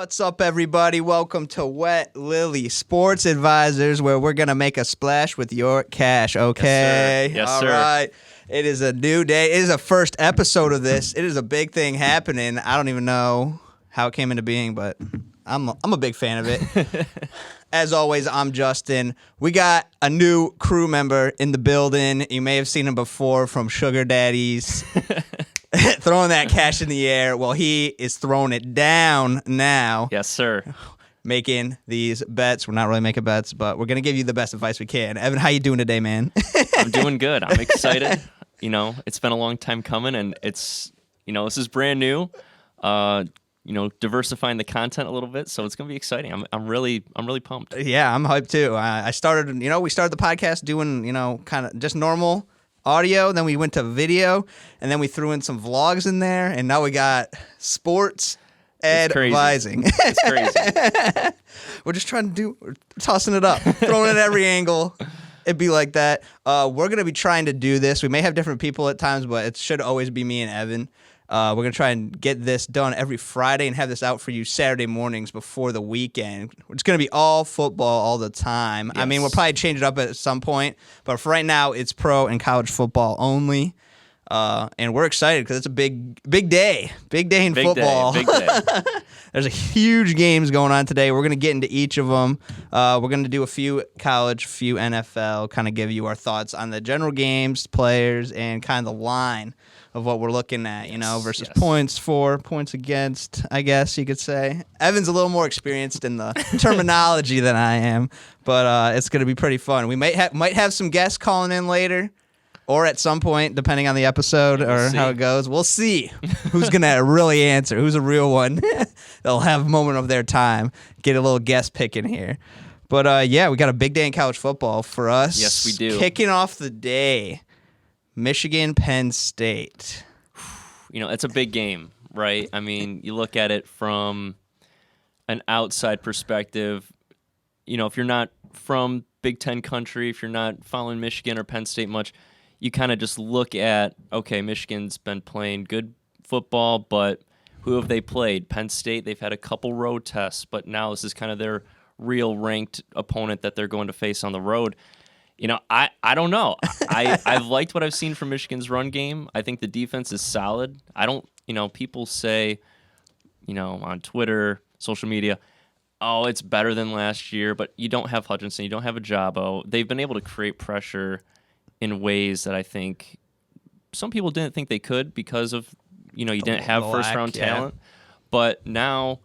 What's up, everybody? Welcome to Wet Lily Sports Advisors, where we're going to make a splash with your cash, okay? Yes, sir. All right. It is a new day. It is a first episode of this. It is a big thing happening. I don't even know how it came into being, but I'm a big fan of it. As always, I'm Justin. We got a new crew member in the building. You may have seen him before from Sugar Daddies. Throwing that cash in the air. Well, he is throwing it down now. Yes, sir. Making these bets. We're not really making bets, but we're going to give you the best advice we can. Evan, how you doing today, man? I'm doing good. I'm excited. It's been a long time coming, and it's, this is brand new. Diversifying the content a little bit, so it's going to be exciting. I'm really pumped. Yeah, I'm hyped too. We started the podcast doing, kind of just normal audio, then we went to video, and then we threw in some vlogs in there, and now we got sports advising. It's crazy. We're just tossing it up, throwing it at every angle. It'd be like that. We're going to be trying to do this. We may have different people at times, but it should always be me and Evan. We're going to try and get this done every Friday and have this out for you Saturday mornings before the weekend. It's going to be all football all the time. Yes. I mean, we'll probably change it up at some point, but for right now, it's pro and college football only. And we're excited because it's a big day. Big day in football. Big day. There's a huge games going on today. We're going to get into each of them. We're going to do a few college, few NFL, kind of give you our thoughts on the general games, players, and kind of the line of what we're looking at, versus points for, points against, I guess you could say. Evan's a little more experienced in the terminology than I am, but it's going to be pretty fun. We might have some guests calling in later or at some point, depending on the episode or how it goes. We'll see who's going to really answer, who's a real one. They'll have a moment of their time, get a little guest pick in here. But, we got a big day in college football for us. Yes, we do. Kicking off the day. Michigan, Penn State. It's a big game, right? I mean, you look at it from an outside perspective. If you're not from Big Ten country, if you're not following Michigan or Penn State much, you kind of just look at, okay, Michigan's been playing good football, but who have they played? Penn State, they've had a couple road tests, but now this is kind of their real ranked opponent that they're going to face on the road. I don't know. I've liked what I've seen from Michigan's run game. I think the defense is solid. People say, on Twitter, social media, oh, it's better than last year, but you don't have Hutchinson, you don't have Ajabo. They've been able to create pressure in ways that I think some people didn't think they could because of, you didn't have first-round talent. But now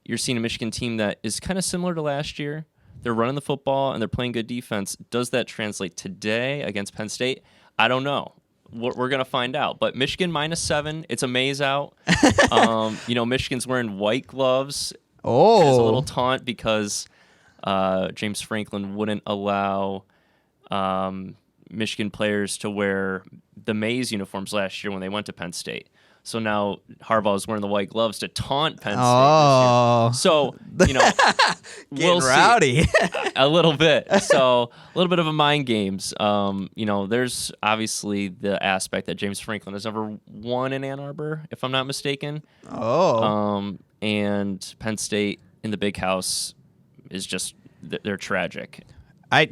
you're seeing a Michigan team that is kind of similar to last year. They're running the football, and they're playing good defense. Does that translate today against Penn State? I don't know. We're going to find out. But Michigan -7, it's a maze out. Michigan's wearing white gloves. Oh. As a little taunt because James Franklin wouldn't allow Michigan players to wear the maze uniforms last year when they went to Penn State. So now Harbaugh is wearing the white gloves to taunt Penn State. Oh. So, we'll rowdy. A little bit. So a little bit of a mind games. There's obviously the aspect that James Franklin has never won in Ann Arbor, if I'm not mistaken. Oh. And Penn State in the Big House is just, they're tragic. I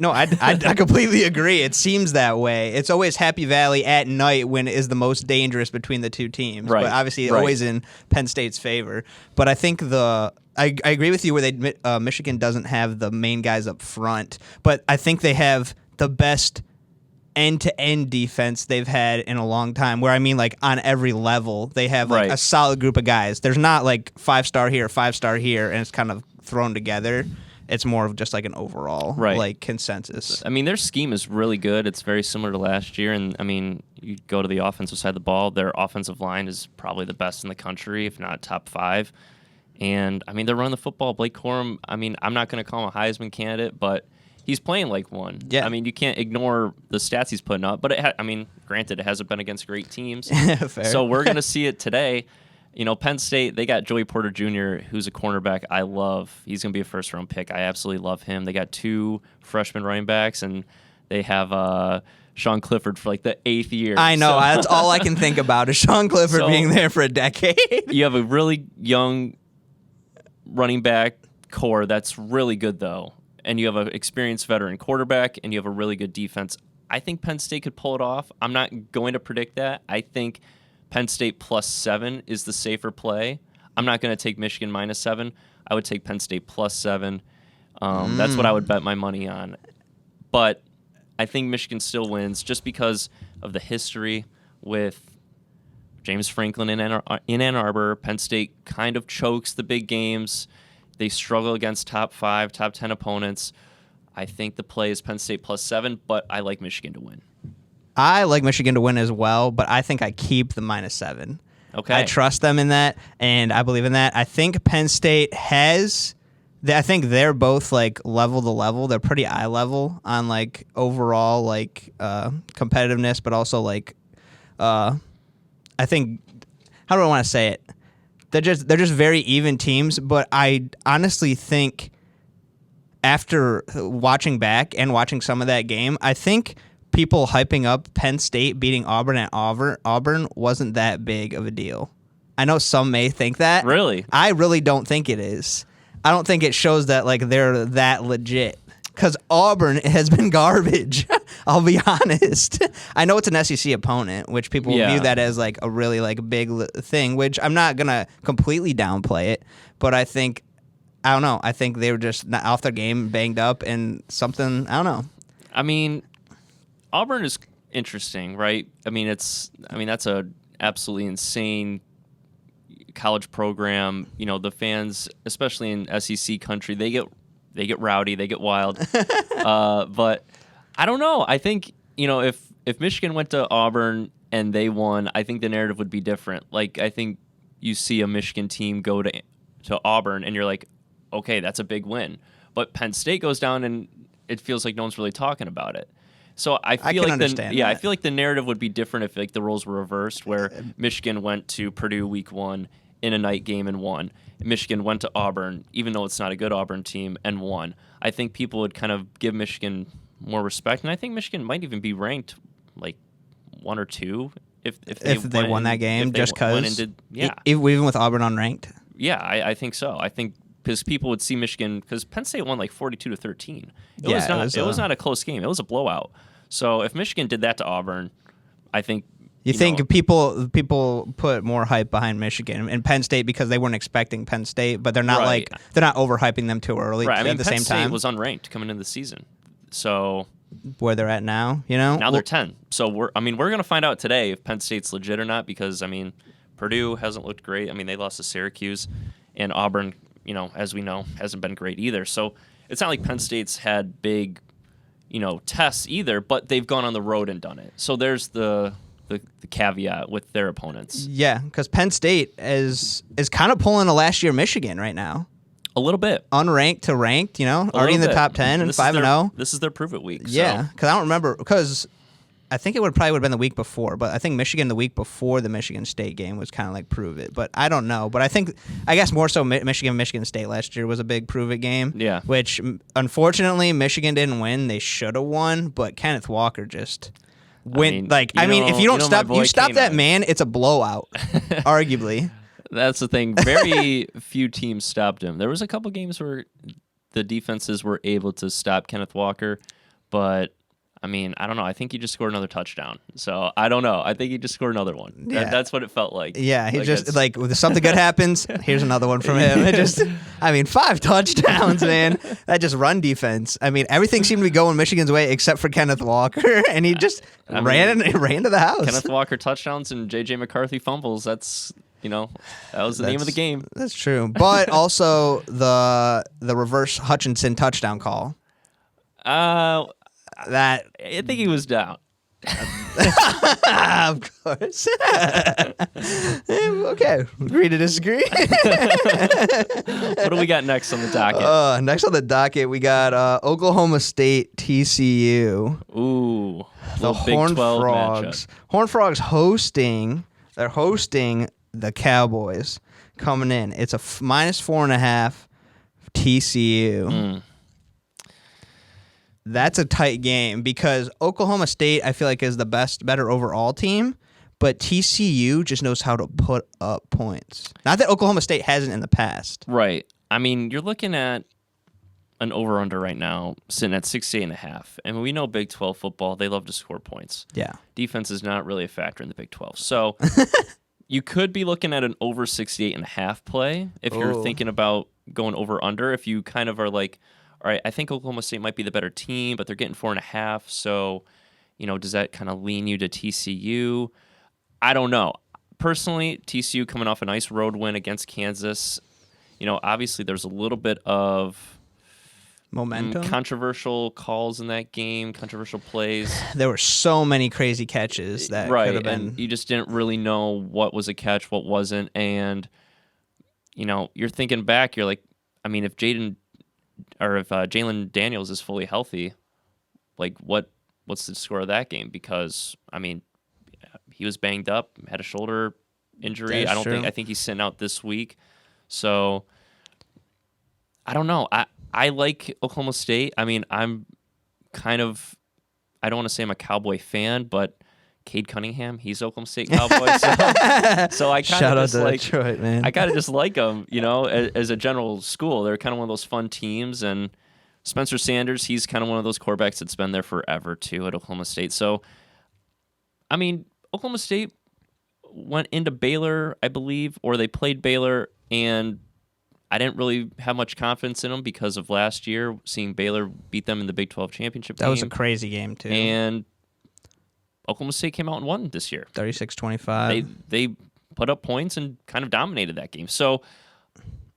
completely agree. It seems that way. It's always Happy Valley at night when it is the most dangerous between the two teams. Right. But obviously always in Penn State's favor. But I think I agree with you where Michigan doesn't have the main guys up front. But I think they have the best end-to-end defense they've had in a long time, where on every level they have a solid group of guys. There's not 5-star here, 5-star here, and it's kind of thrown together. It's more of just an overall consensus. I mean, their scheme is really good. It's very similar to last year. And, you go to the offensive side of the ball, their offensive line is probably the best in the country, if not top 5. And, they're running the football. Blake Corum, I'm not going to call him a Heisman candidate, but he's playing like one. Yeah. You can't ignore the stats he's putting up. But, granted, it hasn't been against great teams. Fair. So we're going to see it today. Penn State, they got Joey Porter Jr., who's a cornerback I love. He's going to be a first-round pick. I absolutely love him. They got 2 freshman running backs, and they have Sean Clifford for the 8th year. I know. That's all I can think about is Sean Clifford being there for a decade. You have a really young running back core that's really good, though, and you have an experienced veteran quarterback, and you have a really good defense, I think Penn State could pull it off. I'm not going to predict that. I think Penn State +7 is the safer play. I'm not going to take Michigan -7. I would take Penn State +7. That's what I would bet my money on. But I think Michigan still wins just because of the history with James Franklin in Ann Arbor. Penn State kind of chokes the big games. They struggle against top 5, top 10 opponents. I think the play is Penn State +7, but I like Michigan to win. I like Michigan to win as well, but I think I keep the -7. Okay. I trust them in that, and I believe in that. I think Penn State has. I think they're both like level to level. They're pretty eye level on like overall like competitiveness, but also like I think, how do I want to say it? They're just very even teams. But I honestly think after watching back and watching some of that game, I think people hyping up Penn State beating Auburn at Auburn wasn't that big of a deal. I know some may think that. Really? I really don't think it is. I don't think it shows that like they're that legit. Because Auburn has been garbage. I'll be honest. I know it's an SEC opponent, which people view that as like a really like big thing. Which I'm not gonna completely downplay it, but I don't know. I think they were just not off their game, banged up, and something. I don't know. I mean, Auburn is interesting, right? I mean, that's a absolutely insane college program. You know, the fans, especially in SEC country, they get rowdy, they get wild. But I don't know. I think, you know, if Michigan went to Auburn and they won, I think the narrative would be different. Like, I think you see a Michigan team go to Auburn and you're like, okay, that's a big win. But Penn State goes down and it feels like no one's really talking about it. So I feel I feel like the narrative would be different if like the roles were reversed, where Michigan went to Purdue week 1 in a night game and won. Michigan went to Auburn, even though it's not a good Auburn team, and won. I think people would kind of give Michigan more respect, and I think Michigan might even be ranked like 1 or 2 if they won that game, just because. Even with Auburn unranked. Yeah, I think so. I think because people would see Michigan, because Penn State won like 42-13. It was not a close game. It was a blowout. So if Michigan did that to Auburn, I think you think people put more hype behind Michigan and Penn State because they weren't expecting Penn State, but they're not they're not overhyping them too early. Right. I mean, at the Penn same State time was unranked coming into the season, so where they're at now, you know, now they're 10. So we're gonna find out today if Penn State's legit or not, because I mean, Purdue hasn't looked great. I mean, they lost to Syracuse, and Auburn, you know, as we know, hasn't been great either. So it's not like Penn State's had big, you know, tests either, but they've gone on the road and done it. So there's the caveat with their opponents. Yeah, because Penn State is kind of pulling a last year Michigan right now. A little bit. Unranked to ranked, you know, already in the top 10 and 5-0. This is their prove it week. Yeah, because I don't remember, because I think it probably would have been the week before, but I think Michigan the week before the Michigan State game was kind of like prove it. But I don't know. But I guess more so Michigan State last year was a big prove it game. Yeah. Which unfortunately Michigan didn't win. They should have won, but Kenneth Walker just went if you don't stop that man, it's a blowout. Arguably. That's the thing. Very few teams stopped him. There was a couple games where the defenses were able to stop Kenneth Walker, but I mean, I don't know. I think he just scored another touchdown. So I don't know. I think he just scored another one. Yeah. That's what it felt like. Yeah, he just like when something good happens, here's another one from him. It just, 5 touchdowns, man. That just run defense. I mean, everything seemed to be going Michigan's way except for Kenneth Walker, and he just ran to the house. Kenneth Walker touchdowns and J.J. McCarthy fumbles. That's, you know, that was the name of the game. That's true. But also the reverse Hutchinson touchdown call. That I think he was down. Of course. Okay, agree to disagree. What do we got next on the docket? Next on the docket, we got Oklahoma State TCU. Ooh, the Horned Frogs. Horned Frogs hosting. They're hosting the Cowboys coming in. It's a -4.5 TCU. That's a tight game because Oklahoma State, I feel like, is the better overall team, but TCU just knows how to put up points. Not that Oklahoma State hasn't in the past. Right. I mean, you're looking at an over-under right now sitting at 68.5. And we know Big 12 football, they love to score points. Yeah. Defense is not really a factor in the Big 12. So you could be looking at an over 68.5 play if you're Ooh. thinking about going over-under. If you kind of are like, all right, I think Oklahoma State might be the better team, but they're getting 4.5. So, does that kind of lean you to TCU? I don't know. Personally, TCU coming off a nice road win against Kansas. Obviously there's a little bit of Momentum. controversial calls in that game, controversial plays. There were so many crazy catches that could have been. And you just didn't really know what was a catch, what wasn't. And, you're thinking back, you're like, I mean, if Jalen Daniels is fully healthy, like what's the score of that game? Because, I mean, he was banged up, had a shoulder injury. That's true. I think he's sitting out this week. So I don't know. I like Oklahoma State. I mean, I don't want to say I'm a Cowboy fan, but Cade Cunningham, he's Oklahoma State Cowboy. So I kind Shout of out just to like Detroit, man. I kind of just like them, as a general school. They're kind of one of those fun teams. And Spencer Sanders, he's kind of one of those quarterbacks that's been there forever too at Oklahoma State. So, I mean, Oklahoma State went into Baylor, I believe, or they played Baylor, and I didn't really have much confidence in them because of last year, seeing Baylor beat them in the Big 12 championship game. That was a crazy game, too. And Oklahoma State came out and won this year. 36-25. They put up points and kind of dominated that game. So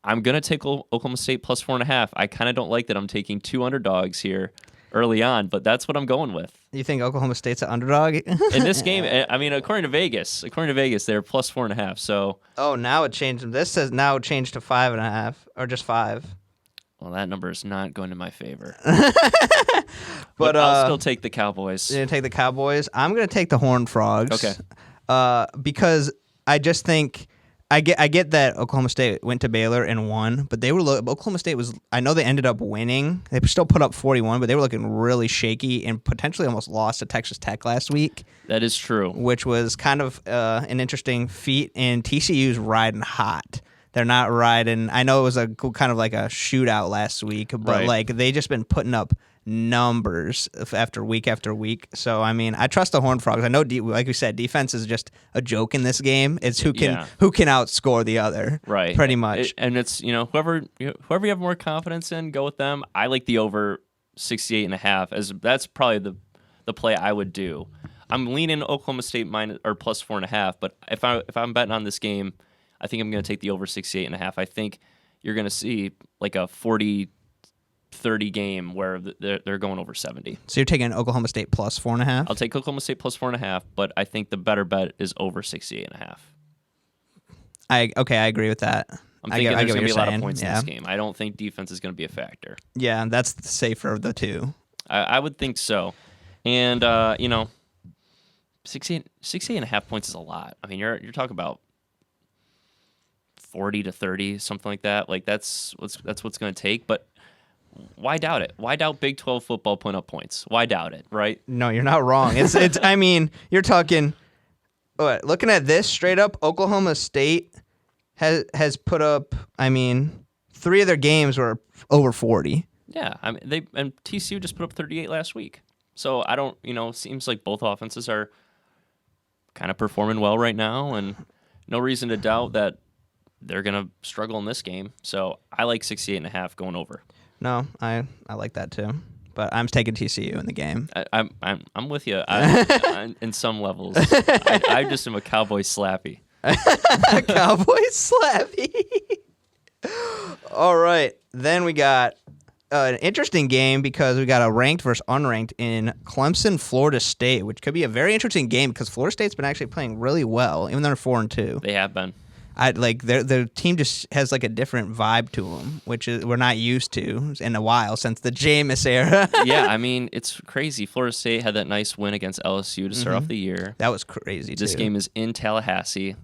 I'm going to take Oklahoma State plus 4.5. I kind of don't like that I'm taking 2 underdogs here early on, but that's what I'm going with. You think Oklahoma State's an underdog? In this game, I mean, according to Vegas, they're plus 4.5. So, oh, now it changed. This says now it changed to 5.5, or just 5. well, that number is not going to my favor. But I'll still take the Cowboys. You're gonna take the Cowboys. I'm gonna take the Horned Frogs. Okay. Because I just think I get that Oklahoma State went to Baylor and won, but Oklahoma State was. I know they ended up winning. They still put up 41, but they were looking really shaky and potentially almost lost to Texas Tech last week, That is true. which was kind of an interesting feat. And TCU's riding hot. They're not riding. I know it was a kind of like a shootout last week, but Right. like they just been putting up numbers after week after week. So I mean, I trust the Horned Frogs. I know, like we said, defense is just a joke in this game. It's who can outscore the other, Right. Pretty much. And it's, whoever you have more confidence in, go with them. I like the over 68.5 as that's probably the play I would do. I'm leaning Oklahoma State minus or plus 4.5, but if I'm betting on this game, I think I'm going to take the over 68.5. I think you're going to see like a 40-30 game where they're going over 70. So you're taking Oklahoma State plus 4.5. I'll take Oklahoma State plus 4.5, but I think the better bet is over 68.5. I agree with that. I'm thinking there's going to be a lot of points yeah. in this game. I don't think defense is going to be a factor. Yeah, that's the safer of the two. I would think so. And 68.5 points is a lot. I mean, you're talking about 40 to 30, something like that. Like that's what's going to take. But why doubt it? Why doubt Big 12 football putting up points? Why doubt it? Right? No, you're not wrong. It's. I mean, you're talking. What, looking at this straight up, Oklahoma State has put up. I mean, 3 of their games were over 40. Yeah. I mean, and TCU just put up 38 last week. So I don't. It seems like both offenses are kind of performing well right now, and no reason to doubt that they're going to struggle in this game. So I like 68.5 going over. No, I like that too. But I'm taking TCU in the game. I'm with you in some levels. I just am a Cowboy slappy. Cowboy slappy. All right. Then we got an interesting game because we got a ranked versus unranked in Clemson, Florida State, which could be a very interesting game because Florida State's been actually playing really well, even though they're 4-2. They have been. Their team just has like a different vibe to them, which is we're not used to in a while since the Jameis era. Yeah, I mean it's crazy. Florida State had that nice win against LSU to start off the year. That was crazy. This game is in Tallahassee,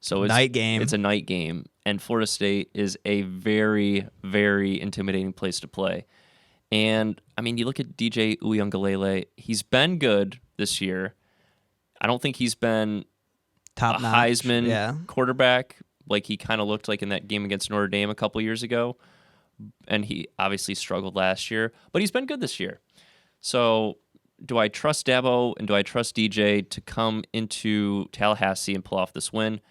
so it's night game. It's a night game, and Florida State is a very, very intimidating place to play. And I mean, you look at DJ Uiagalelei; he's been good this year. I don't think he's been top a notch. Heisman quarterback like he kind of looked like in that game against Notre Dame a couple years ago. and he obviously struggled last year, but he's been good this year. So do I trust Dabo and do I trust DJ to come into Tallahassee and pull off this win?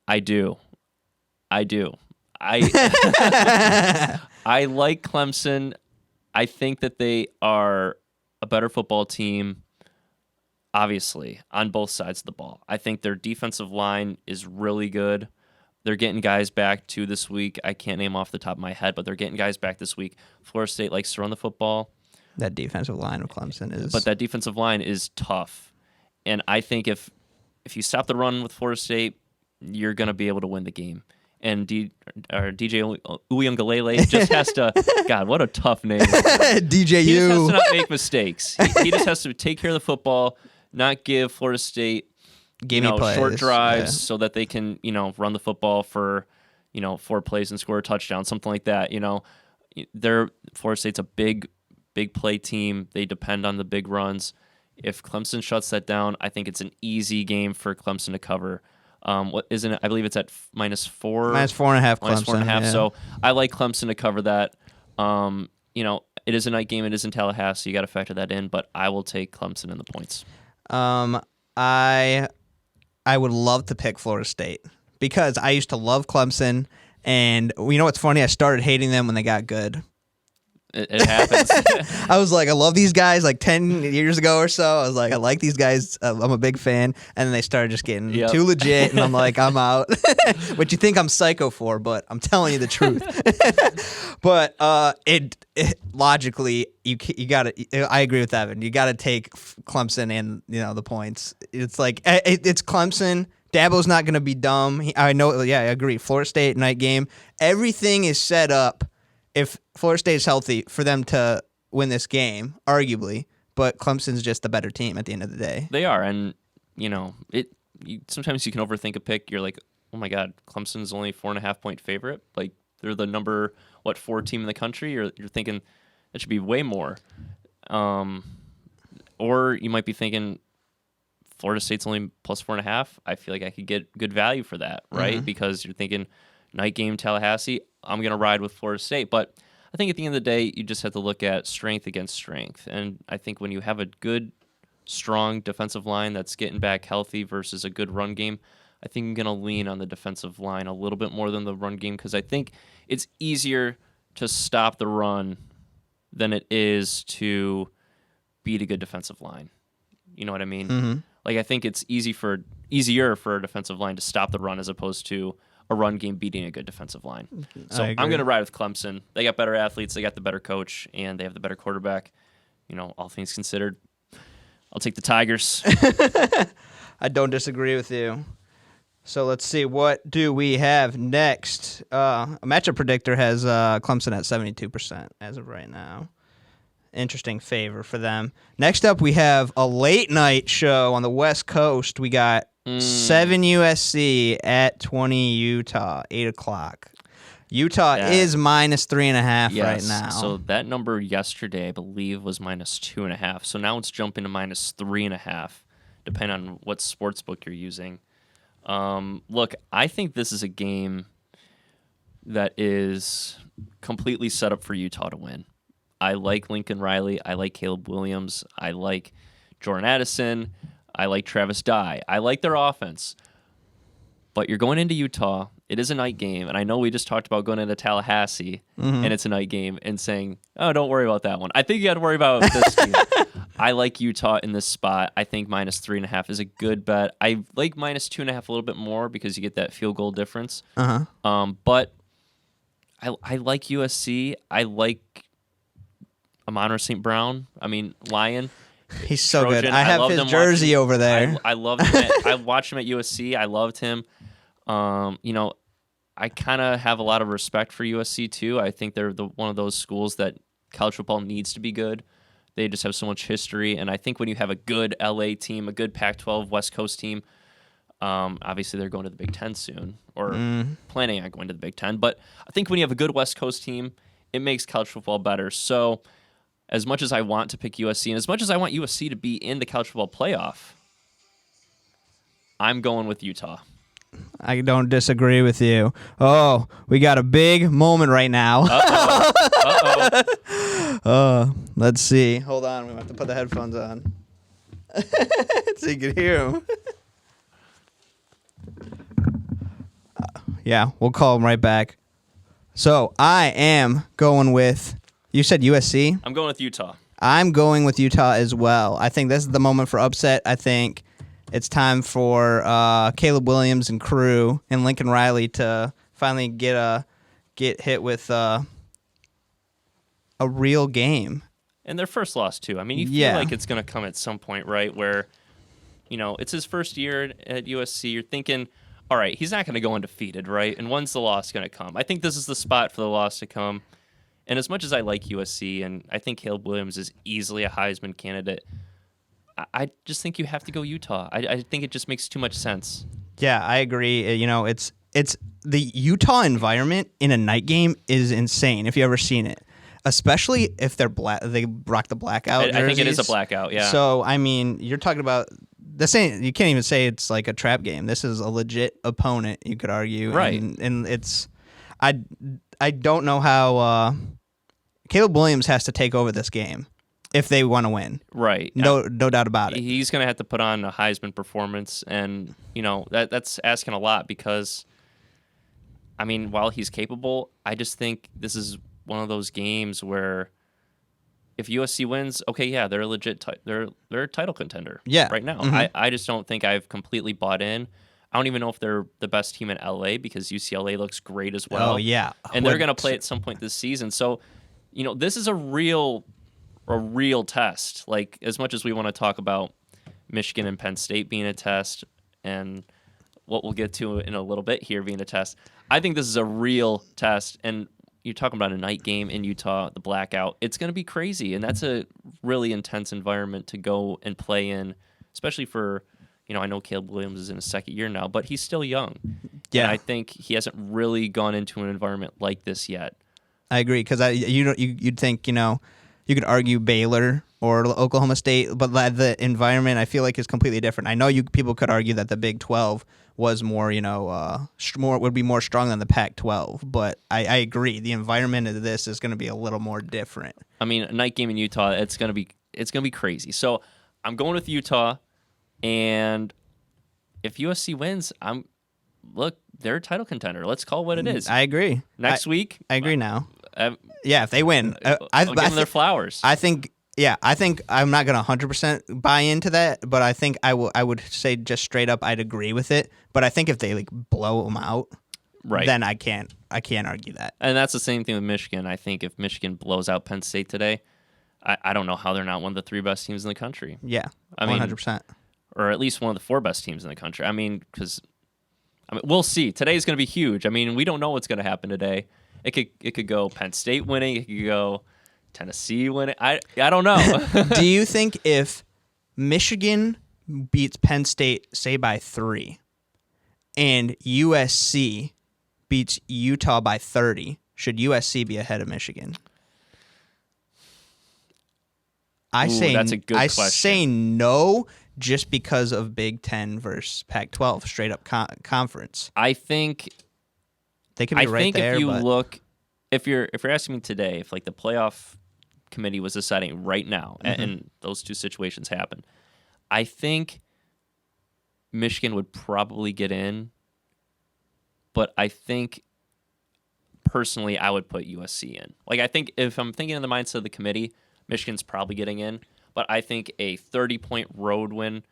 I do. I I like Clemson. I think that they are a better football team, obviously, on both sides of the ball. I think their defensive line is really good. They're getting guys back too this week. I can't name off the top of my head, but they're getting guys back this week. Florida State likes to run the football. That defensive line of Clemson is... But that defensive line is tough. And I think if you stop the run with Florida State, you're going to be able to win the game. And DJ Uyunglele just has to... God, what a tough name. DJU. He just has to not make mistakes. He just has to take care of the football, not give Florida State short drives so that they can, run the football for, 4 plays and score a touchdown, something like that. Florida State's a big play team. They depend on the big runs. If Clemson shuts that down, I think it's an easy game for Clemson to cover. What isn't it? I believe it's at -4. -4.5 Clemson. -4.5. Yeah. So I like Clemson to cover that. It is a night game. It is in Tallahassee. You got to factor that in. But I will take Clemson in the points. I would love to pick Florida State because I used to love Clemson, and you know what's funny? I started hating them when they got good. It happens. I was like, I love these guys. Like 10 years ago or so, I was like, I like these guys. I'm a big fan. And then they started just getting too legit, and I'm like, I'm out. What you think I'm psycho for, but I'm telling you the truth. But it logically, you got to. I agree with Evan. You got to take Clemson and the points. It's like it's Clemson. Dabo's not going to be dumb. I know. Yeah, I agree. Florida State night game. Everything is set up. If Florida State is healthy, for them to win this game, arguably, but Clemson's just the better team at the end of the day. They are, and sometimes you can overthink a pick. You're like, oh my God, Clemson's only 4.5 point favorite. Like they're the number 4 team in the country. You're thinking it should be way more, or you might be thinking Florida State's only +4.5. I feel like I could get good value for that, right? Mm-hmm. Because you're thinking night game Tallahassee. I'm going to ride with Florida State. But I think at the end of the day, you just have to look at strength against strength. And I think when you have a good, strong defensive line that's getting back healthy versus a good run game, I think I'm going to lean on the defensive line a little bit more than the run game because I think it's easier to stop the run than it is to beat a good defensive line. You know what I mean? Mm-hmm. Like I think it's easier for a defensive line to stop the run as opposed to a run game beating a good defensive line. So I'm going to ride with Clemson. They got better athletes, they got the better coach, and they have the better quarterback. All things considered, I'll take the Tigers. I don't disagree with you. So let's see. What do we have next? A matchup predictor has Clemson at 72% as of right now. Interesting favor for them. Next up, we have a late night show on the West Coast. We got 7 USC at 20 Utah, 8 o'clock. Utah is -3.5 right now. So that number yesterday, I believe, was -2.5. So now it's jumping to -3.5, depending on what sports book you're using. Look, I think this is a game that is completely set up for Utah to win. I like Lincoln Riley. I like Caleb Williams. I like Jordan Addison. I like Travis Dye. I like their offense. But you're going into Utah. It is a night game. And I know we just talked about going into Tallahassee, and it's a night game, and saying, oh, don't worry about that one. I think you got to worry about this team. I like Utah in this spot. I think -3.5 is a good bet. I like -2.5 a little bit more because you get that field goal difference. But I like USC. I like Amon-Ra St. Brown. I mean, Lion. He's so Trojan. good. I have his jersey over there. I loved him. I watched him at USC. I loved him. I kind of have a lot of respect for USC too. I think they're one of those schools that college football needs to be good. They just have so much history, and I think when you have a good LA team, a good Pac-12 West Coast team, obviously they're going to the Big Ten soon, or planning on going to the Big Ten. But I think when you have a good West Coast team, it makes college football better. So as much as I want to pick USC, and as much as I want USC to be in the college football playoff, I'm going with Utah. I don't disagree with you. Oh, we got a big moment right now. Let's see. Hold on. We have to put the headphones on so you can hear him. Yeah, we'll call him right back. So I am going with, you said USC? I'm going with Utah. I'm going with Utah as well. I think this is the moment for upset. I think it's time for Caleb Williams and crew and Lincoln Riley to finally get hit with a real game. And their first loss, too. I mean, you feel like it's going to come at some point, right, where, it's his first year at USC. You're thinking, all right, he's not going to go undefeated, right? And when's the loss going to come? I think this is the spot for the loss to come. And as much as I like USC, and I think Caleb Williams is easily a Heisman candidate, I just think you have to go Utah. I think it just makes too much sense. Yeah, I agree. It's the Utah environment in a night game is insane if you ever seen it. Especially if they're they rock the blackout jerseys. I think it is a blackout, yeah. So, I mean, you're talking about this ain't, you can't even say it's like a trap game. This is a legit opponent, you could argue. Right. And it's I don't know how Caleb Williams has to take over this game if they want to win. Right. No doubt about it. He's going to have to put on a Heisman performance, and that's asking a lot because I mean, while he's capable, I just think this is one of those games where if USC wins, okay, yeah, they're a legit they're a title contender right now. Mm-hmm. I just don't think I've completely bought in. I don't even know if they're the best team in LA because UCLA looks great as well. Oh, yeah. And they're going to play at some point this season. So, this is a real test. Like, as much as we want to talk about Michigan and Penn State being a test and what we'll get to in a little bit here being a test, I think this is a real test. And you're talking about a night game in Utah, the blackout. It's going to be crazy, and that's a really intense environment to go and play in, especially for, I know Caleb Williams is in his second year now, but he's still young. Yeah. And I think he hasn't really gone into an environment like this yet. I agree because you'd think, you could argue Baylor or Oklahoma State, but the environment I feel like is completely different. I know people could argue that the Big 12 was more, would be more strong than the Pac-12, but I agree the environment of this is going to be a little more different. I mean, a night game in Utah, it's going to be crazy. So I'm going with Utah, and if USC wins, they're a title contender. Let's call it what it is. I agree. Next week, I agree now. Yeah, if they win, I'll give them their flowers. I think I'm not gonna 100% buy into that, but I think I would say just straight up I'd agree with it. But I think if they blow them out, right, then I can't argue that. And that's the same thing with Michigan. I think if Michigan blows out Penn State today, I don't know how they're not one of the 3 best teams in the country. Yeah, 100%. Or at least one of the 4 best teams in the country. Because we'll see. Today's going to be huge. We don't know what's going to happen today. It could go Penn State winning. It could go Tennessee winning. I don't know. Do you think if Michigan beats Penn State, say by 3, and USC beats Utah by 30, should USC be ahead of Michigan? That's a good question. I say no, just because of Big Ten versus Pac-12 straight up conference. I think they could be right there. If you look, if you're asking me today, if the playoff committee was deciding right now, and those 2 situations happen, I think Michigan would probably get in, but I think personally I would put USC in. I think if I'm thinking in the mindset of the committee, Michigan's probably getting in, but I think a 30-point road win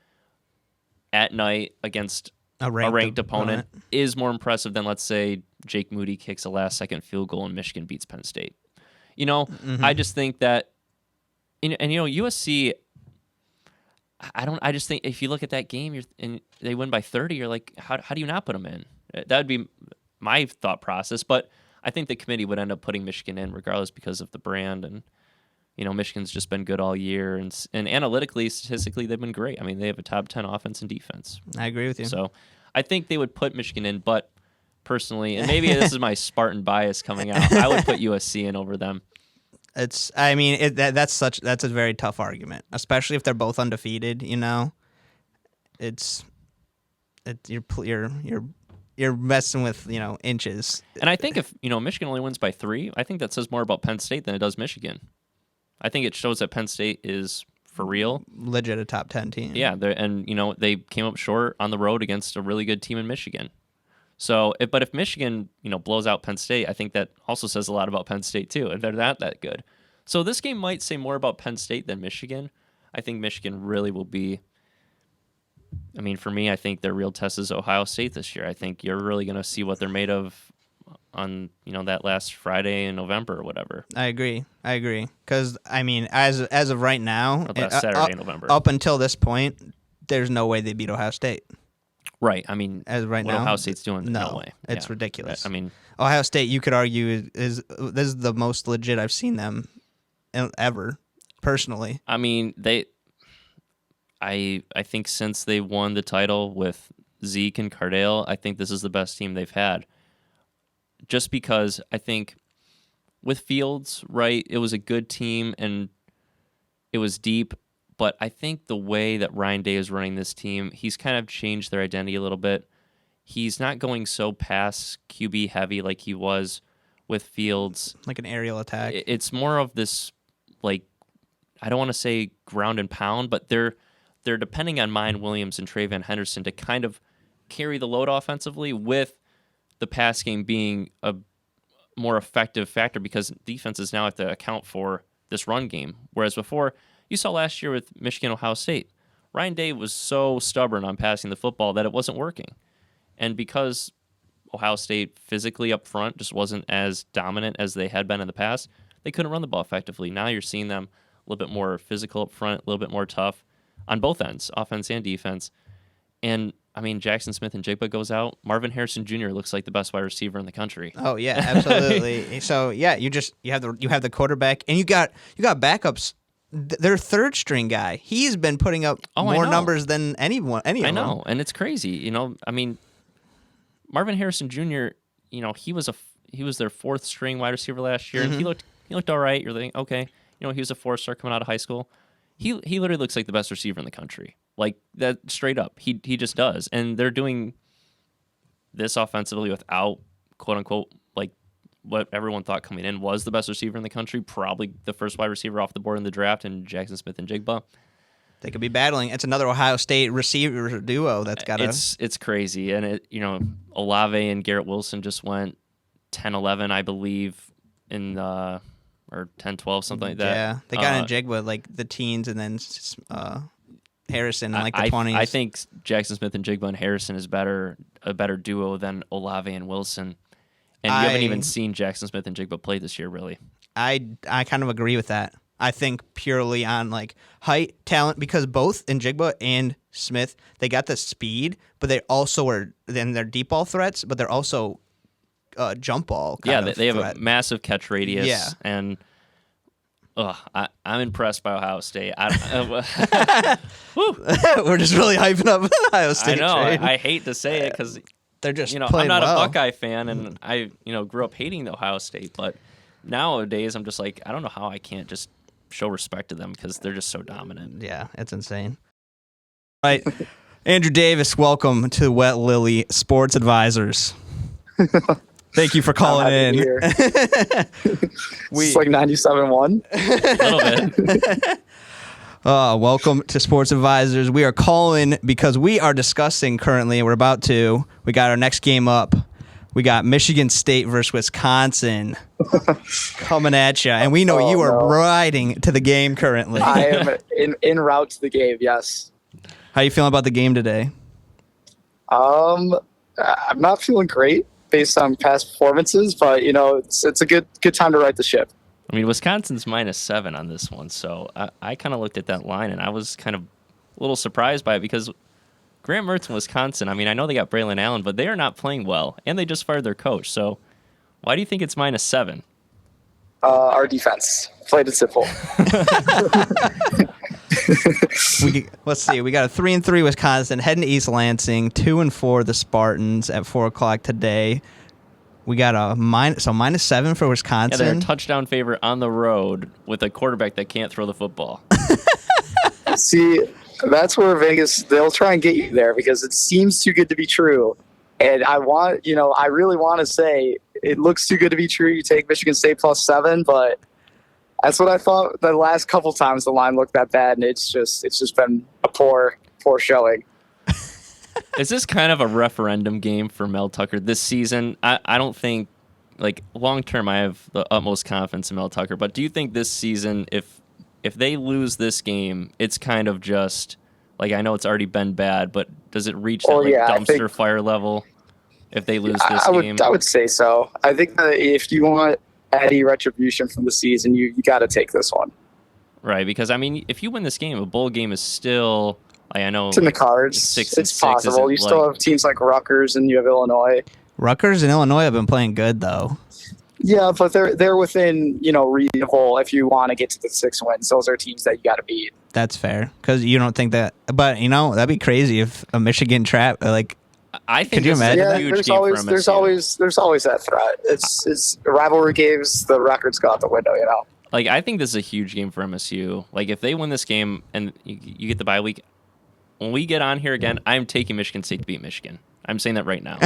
at night against a ranked opponent is more impressive than, let's say, Jake Moody kicks a last-second field goal and Michigan beats Penn State. I just think that, USC. I just think if you look at that game, and they win by 30, you're like, how do you not put them in? That would be my thought process, but I think the committee would end up putting Michigan in regardless because of the brand, and Michigan's just been good all year, and analytically, statistically, they've been great. They have a top 10 offense and defense. I agree with you. So I think they would put Michigan in, but personally, and maybe this is my Spartan bias coming out, I would put USC in over them. That's a very tough argument, especially if they're both undefeated. You're you're messing with inches. And I think if Michigan only wins by 3, I think that says more about Penn State than it does Michigan. I think it shows that Penn State is for real, legit a top 10 team. Yeah, and they came up short on the road against a really good team in Michigan. So, but if Michigan blows out Penn State, I think that also says a lot about Penn State too, and they're not that good. So this game might say more about Penn State than Michigan. I think Michigan really will be. I mean, for me, I think their real test is Ohio State this year. I think you're really going to see what they're made of on that last Friday in November or whatever. I agree. Because I mean, as of right now, last Saturday in November, up until this point, there's no way they beat Ohio State. Right. I mean, as right what now, Ohio State's doing, no way. It's ridiculous. I mean, Ohio State, you could argue, is this is the most legit I've seen them ever, personally. I mean, I think since they won the title with Zeke and Cardale, I think this is the best team they've had. Just because I think with Fields, right, it was a good team and it was deep, but I think the way that Ryan Day is running this team, he's kind of changed their identity a little bit. He's not going so pass QB heavy like he was with Fields. Like an aerial attack. It's more of this, like, I don't want to say ground and pound, but they're depending on Mayan Williams and Travion Henderson to kind of carry the load offensively, with the pass game being a more effective factor because defenses now have to account for this run game. Whereas before, you saw last year with Michigan, Ohio State, Ryan Day was so stubborn on passing the football that it wasn't working. And because Ohio State physically up front just wasn't as dominant as they had been in the past, they couldn't run the ball effectively. Now you're seeing them a little bit more physical up front, a little bit more tough on both ends, offense and defense. And I mean, Jackson Smith-Njigba goes out. Marvin Harrison Jr. looks like the best wide receiver in the country. Oh yeah, absolutely. So yeah, you have the quarterback, and you got backups. Their third string guy, he's been putting up more numbers than any of them. I know, and it's crazy. I mean, Marvin Harrison Jr. He was their fourth string wide receiver last year, and he looked all right. You're thinking, okay, he was a 4-star coming out of high school. He literally looks like the best receiver in the country. Like that, straight up. He just does. And they're doing this offensively without, quote unquote, like what everyone thought coming in was the best receiver in the country, probably the first wide receiver off the board in the draft, and Jackson Smith-Njigba. They could be battling. It's another Ohio State receiver duo that's got It's crazy. And Olave and Garrett Wilson just went 10-11, I believe, in or 10-12, something like that. Yeah, they got Njigba like the teens, and then Harrison in like the 20s. I think Jackson Smith-Njigba and Harrison is a better duo than Olave and Wilson. And you haven't even seen Jackson Smith-Njigba play this year, really. I kind of agree with that. I think purely on like height, talent, because both Njigba and Smith, they got the speed, but they also are then they're deep ball threats, but they're also jump ball. They have a massive catch radius. Yeah. And I'm impressed by Ohio State. We're just really hyping up Ohio State. I know. I hate to say it because they're just I'm not well. a Buckeye fan, and I grew up hating the Ohio State, but nowadays I'm just like, I don't know how I can't just show respect to them because they're just so dominant. Yeah, it's insane. All right, Andrew Davis, welcome to Wet Lily Sports Advisors. Thank you for calling in. It's like 97.1. A little bit. Welcome to Sports Advisors. We are calling because we are discussing currently, we got our next game up. We got Michigan State versus Wisconsin coming at you. And we know you are riding to the game currently. I am en route to the game, yes. How you feeling about the game today? I'm not feeling great based on past performances, but it's a good time to right the ship. I mean, Wisconsin's -7 on this one, so I kind of looked at that line and I was kind of a little surprised by it because Graham Mertz in Wisconsin, I mean, I know they got Braylon Allen, but they are not playing well, and they just fired their coach. So why do you think it's -7? Our defense, plain and simple. Let's see. We got a 3-3 Wisconsin heading to East Lansing, 2-4 the Spartans at 4:00 today. We got a -7 for Wisconsin. Yeah, they're a touchdown favorite on the road with a quarterback that can't throw the football. See, that's where Vegas, they'll try and get you there because it seems too good to be true. And I really want to say it looks too good to be true. You take Michigan State +7, but that's what I thought the last couple times the line looked that bad, and it's just been a poor showing. Is this kind of a referendum game for Mel Tucker this season? I don't think, like, long term, I have the utmost confidence in Mel Tucker. But do you think this season, if they lose this game, it's kind of just like, I know it's already been bad, but does it reach that dumpster fire level if they lose this game? I would say so. I think that if you want any retribution from the season, you got to take this one. Right, because I mean, if you win this game, a bowl game is still. I know it's in the cards. It's possible. You still have teams like Rutgers and you have Illinois. Rutgers and Illinois have been playing good though. Yeah, but they're within reasonable. If you want to get to the 6 wins, those are teams that you got to beat. That's fair because you don't think that, but that'd be crazy if a Michigan trap like. I think could you imagine? A huge game for MSU. There's always that threat. It's rivalry games. The records go out the window. Like, I think this is a huge game for MSU. Like, if they win this game and you get the bye week, when we get on here again, I'm taking Michigan State to beat Michigan. I'm saying that right now.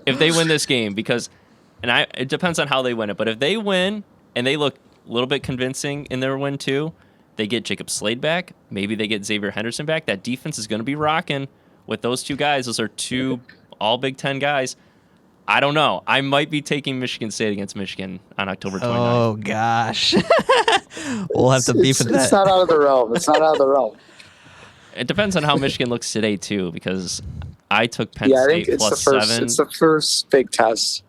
If they win this game, it depends on how they win it, but if they win and they look a little bit convincing in their win too, they get Jacob Slade back, maybe they get Xavier Henderson back, that defense is going to be rocking with those two guys. Those are two all Big Ten guys. I don't know. I might be taking Michigan State against Michigan on October 29th. Oh, gosh. We'll have to beef with that. It's not out of the realm. It's not out of the realm. It depends on how Michigan looks today, too, because I took Penn State +7. It's the first big test.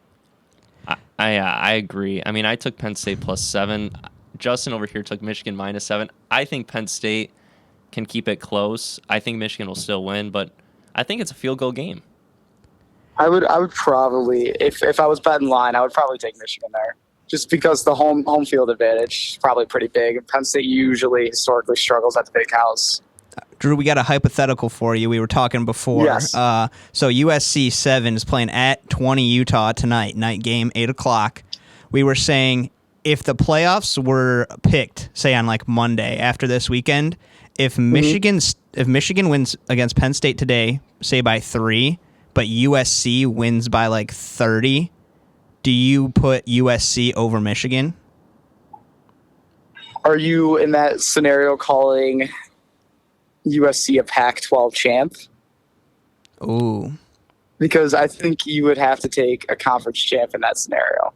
I agree. I mean, I took Penn State +7. Justin over here took Michigan -7. I think Penn State can keep it close. I think Michigan will still win, but I think it's a field goal game. I would probably, if I was betting line, I would probably take Michigan there, just because the home field advantage is probably pretty big. And Penn State usually historically struggles at the big house. Drew, we got a hypothetical for you. We were talking before. Yes. So USC 7 is playing at 20 Utah tonight, night game, 8 o'clock. We were saying if the playoffs were picked, say on like Monday after this weekend, if Michigan wins against Penn State today, say by 3, but USC wins by like 30, do you put USC over Michigan? Are you in that scenario calling USC a Pac-12 champ? Ooh. Because I think you would have to take a conference champ in that scenario.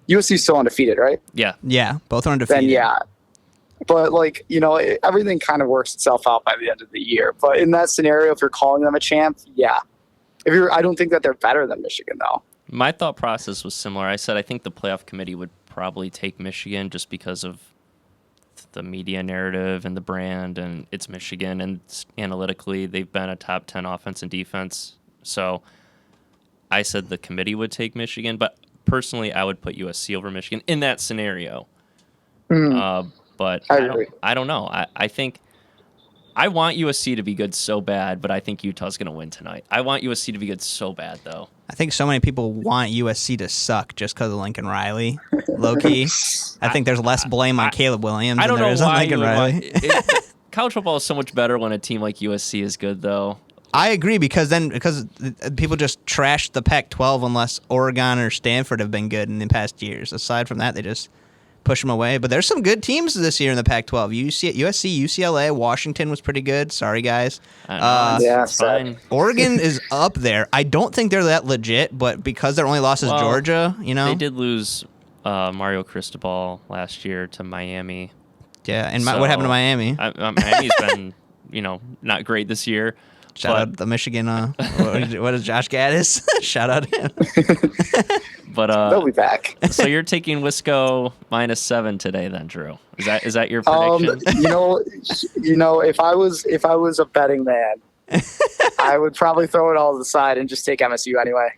USC's still undefeated, right? Yeah. Yeah, both are undefeated. Then yeah. But everything kind of works itself out by the end of the year. But in that scenario, if you're calling them a champ, yeah. I don't think that they're better than Michigan, though. My thought process was similar. I said I think the playoff committee would probably take Michigan just because of the media narrative and the brand, and it's Michigan, and analytically they've been a top 10 offense and defense. So I said the committee would take Michigan, but personally I would put USC over Michigan in that scenario. But I don't know. I think I want USC to be good so bad, but I think Utah's going to win tonight. I want USC to be good so bad, though. I think so many people want USC to suck just because of Lincoln Riley, low-key. I think there's less blame on Caleb Williams than there is on Lincoln Riley. College football is so much better when a team like USC is good, though. I agree because people just trashed the Pac-12 unless Oregon or Stanford have been good in the past years. Aside from that, they just push them away. But there's some good teams this year in the Pac-12. USC, UCLA, Washington was pretty good. Sorry, guys. It's fine. Oregon is up there. I don't think they're that legit, but because their only loss is Georgia, They did lose Mario Cristobal last year to Miami. Yeah, and what happened to Miami? Miami's been, not great this year. Shout out the Michigan. What is Josh Gaddis? Shout out him. But they'll be back. So you're taking Wisco -7 today, then, Drew? Is that your prediction? If I was a betting man, I would probably throw it all to the side and just take MSU anyway.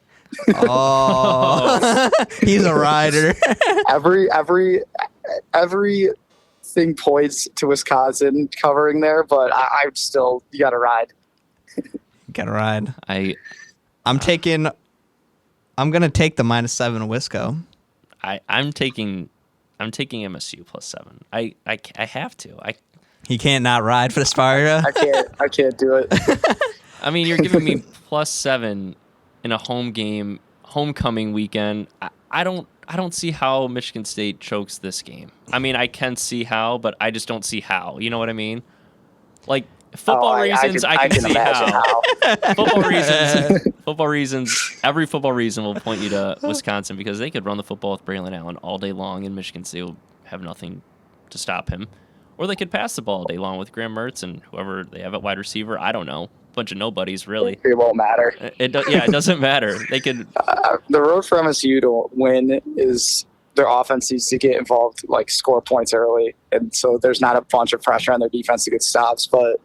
Oh, he's a rider. Everything points to Wisconsin covering there, but I'm still, you got to ride. Gotta ride. I'm gonna take the -7 of Wisco. I'm taking MSU +7. I have to. He can't not ride for the Sparta. I can't do it. I mean, you're giving me +7 in a home game, homecoming weekend. I don't see how Michigan State chokes this game. I mean, I can see how, but I just don't see how. You know what I mean? Like football reasons, I can see how. Football reasons. Every football reason will point you to Wisconsin because they could run the football with Braylon Allen all day long, and Michigan State will have nothing to stop him. Or they could pass the ball all day long with Graham Mertz and whoever they have at wide receiver. I don't know. Bunch of nobodies, really. It won't matter. It doesn't matter. They could. The road for MSU to win is their offense needs to get involved, like score points early, and so there's not a bunch of pressure on their defense to get stops. But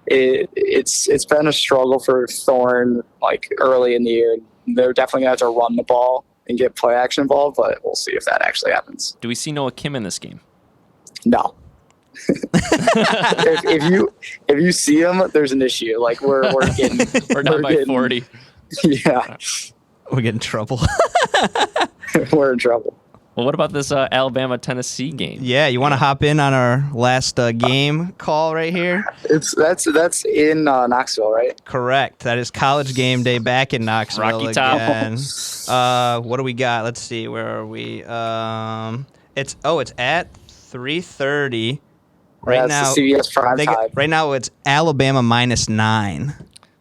it's been a struggle for Thorne like early in the year. They're definitely gonna have to run the ball and get play action involved, but we'll see if that actually happens. Do we see Noah Kim in this game? No. if you see him, there's an issue. Like we're down by 40. Yeah, We're getting in trouble. we're in trouble. Well, what about this Alabama-Tennessee game? Yeah, you want to hop in on our last game call right here? That's in Knoxville, right? Correct. That is college game day back in Knoxville Rocky Top. again. What do we got? Let's see. Where are we? It's at 3:30. Right now, the CBS prime time. right now it's Alabama -9.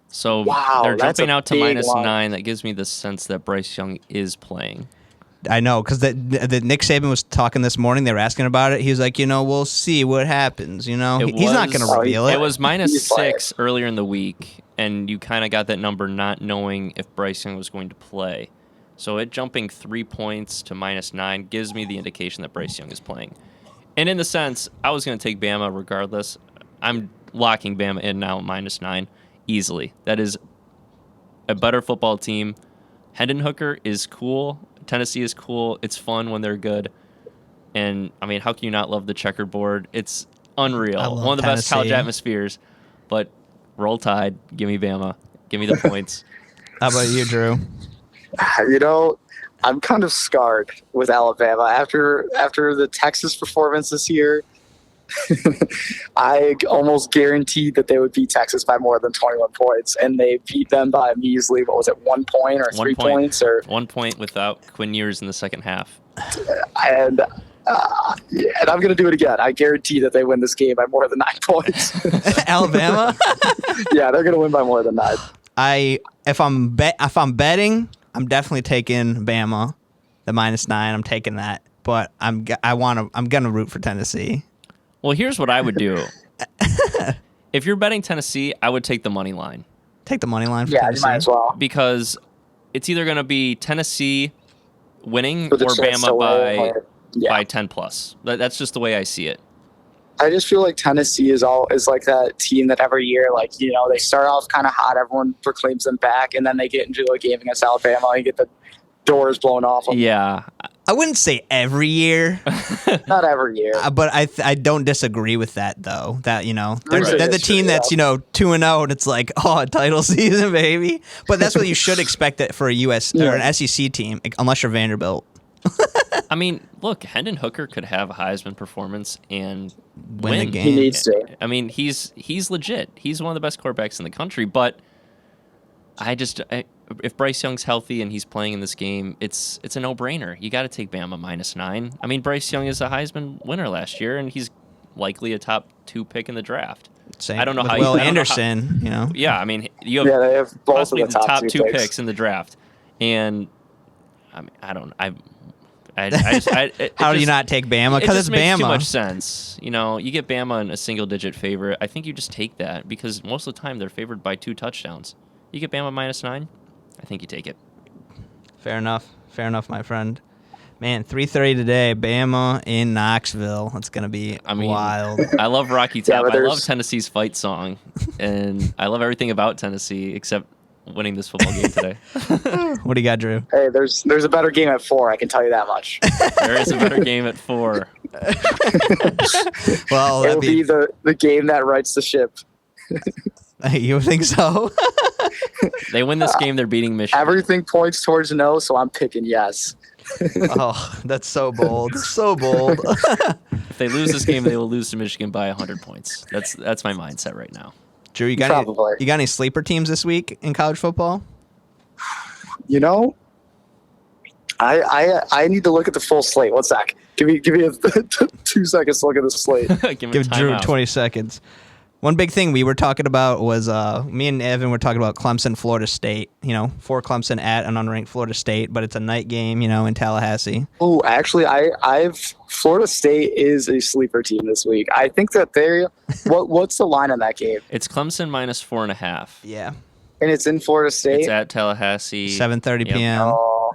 So Wow, they're that's jumping a out to big -9. line. That gives me the sense that Bryce Young is playing. I know, because the Nick Saban was talking this morning. They were asking about it. He was like, we'll see what happens. He's not going to reveal it. It was He's playing. -6 earlier in the week, and you kind of got that number not knowing if Bryce Young was going to play. So it jumping 3 points to -9 gives me the indication that Bryce Young is playing. And in the sense, I was going to take Bama regardless. I'm locking Bama in now at -9 easily. That is a better football team. Hendon Hooker is cool. Tennessee is cool. It's fun when they're good. And, I mean, how can you not love the checkerboard? It's unreal. One of the best college atmospheres. But roll Tide. Give me Bama. Give me the points. How about you, Drew? I'm kind of scarred with Alabama after the Texas performance this year. I almost guaranteed that they would beat Texas by more than 21 points, and they beat them by a measly, 1 point or 3 points? Or 1 point without Quinn Ewers in the second half. And I'm going to do it again. I guarantee that they win this game by more than 9 points. Alabama? Yeah, they're going to win by more than 9. If I'm betting, I'm definitely taking Bama, the -9. I'm taking that, but I'm gonna root for Tennessee. Well, here's what I would do. If you're betting Tennessee, I would take the money line. Take the money line for Yeah, Tennessee. you might as well. Because it's either going to be Tennessee winning For the or chance Bama to win, by 10 plus. That's just the way I see it. I just feel like Tennessee is like that team that every year, they start off kind of hot, everyone proclaims them back, and then they get into a game against Alabama and get the doors blown off them. Yeah. I wouldn't say every year, Not every year. but I don't disagree with that though. That they're the team that's 2-0, and it's like, oh, title season, baby. But that's what you should expect it for a US or an SEC team, unless you're Vanderbilt. I mean, look, Hendon Hooker could have a Heisman performance and Win the game. He needs to. I mean, he's legit. He's one of the best quarterbacks in the country, but if Bryce Young's healthy and he's playing in this game, it's a no-brainer. You got to take Bama -9. I mean, Bryce Young is a Heisman winner last year, and he's likely a top 2 pick in the draft. Same I don't know with how Will I don't know Anderson. Yeah, I mean, you have They have both of possibly the top 2 picks in the draft, and I mean, I don't. How do you not take Bama? Because it's makes Bama. too much sense. You get Bama in a single-digit favorite. I think you just take that because most of the time they're favored by 2 touchdowns. You get Bama -9. I think you take it. Fair enough, my friend. Man, 3:30 today, Bama in Knoxville. It's gonna be wild. I love Rocky Top. but I love Tennessee's fight song, and I love everything about Tennessee except winning this football game today. What do you got, Drew? Hey, there's a better game at 4. I can tell you that much. There is a better game at 4. Well, It'll be the game that rights the ship. You think so? They win this game, they're beating Michigan. Everything points towards no, so I'm picking yes. Oh, that's so bold. So bold. If they lose this game, they will lose to Michigan by 100 points. That's my mindset right now. Drew, you got any sleeper teams this week in college football? You know, I need to look at the full slate. One sec. Give me 2 seconds to look at the slate. Give Drew 20 seconds. One big thing we were talking about was me and Evan were talking about Clemson, Florida State. For Clemson at an unranked Florida State, but it's a night game, in Tallahassee. Oh, actually, Florida State is a sleeper team this week. I think that what's the line on that game? It's Clemson -4.5. Yeah. And it's in Florida State? It's at Tallahassee. 7:30 p.m. Oh,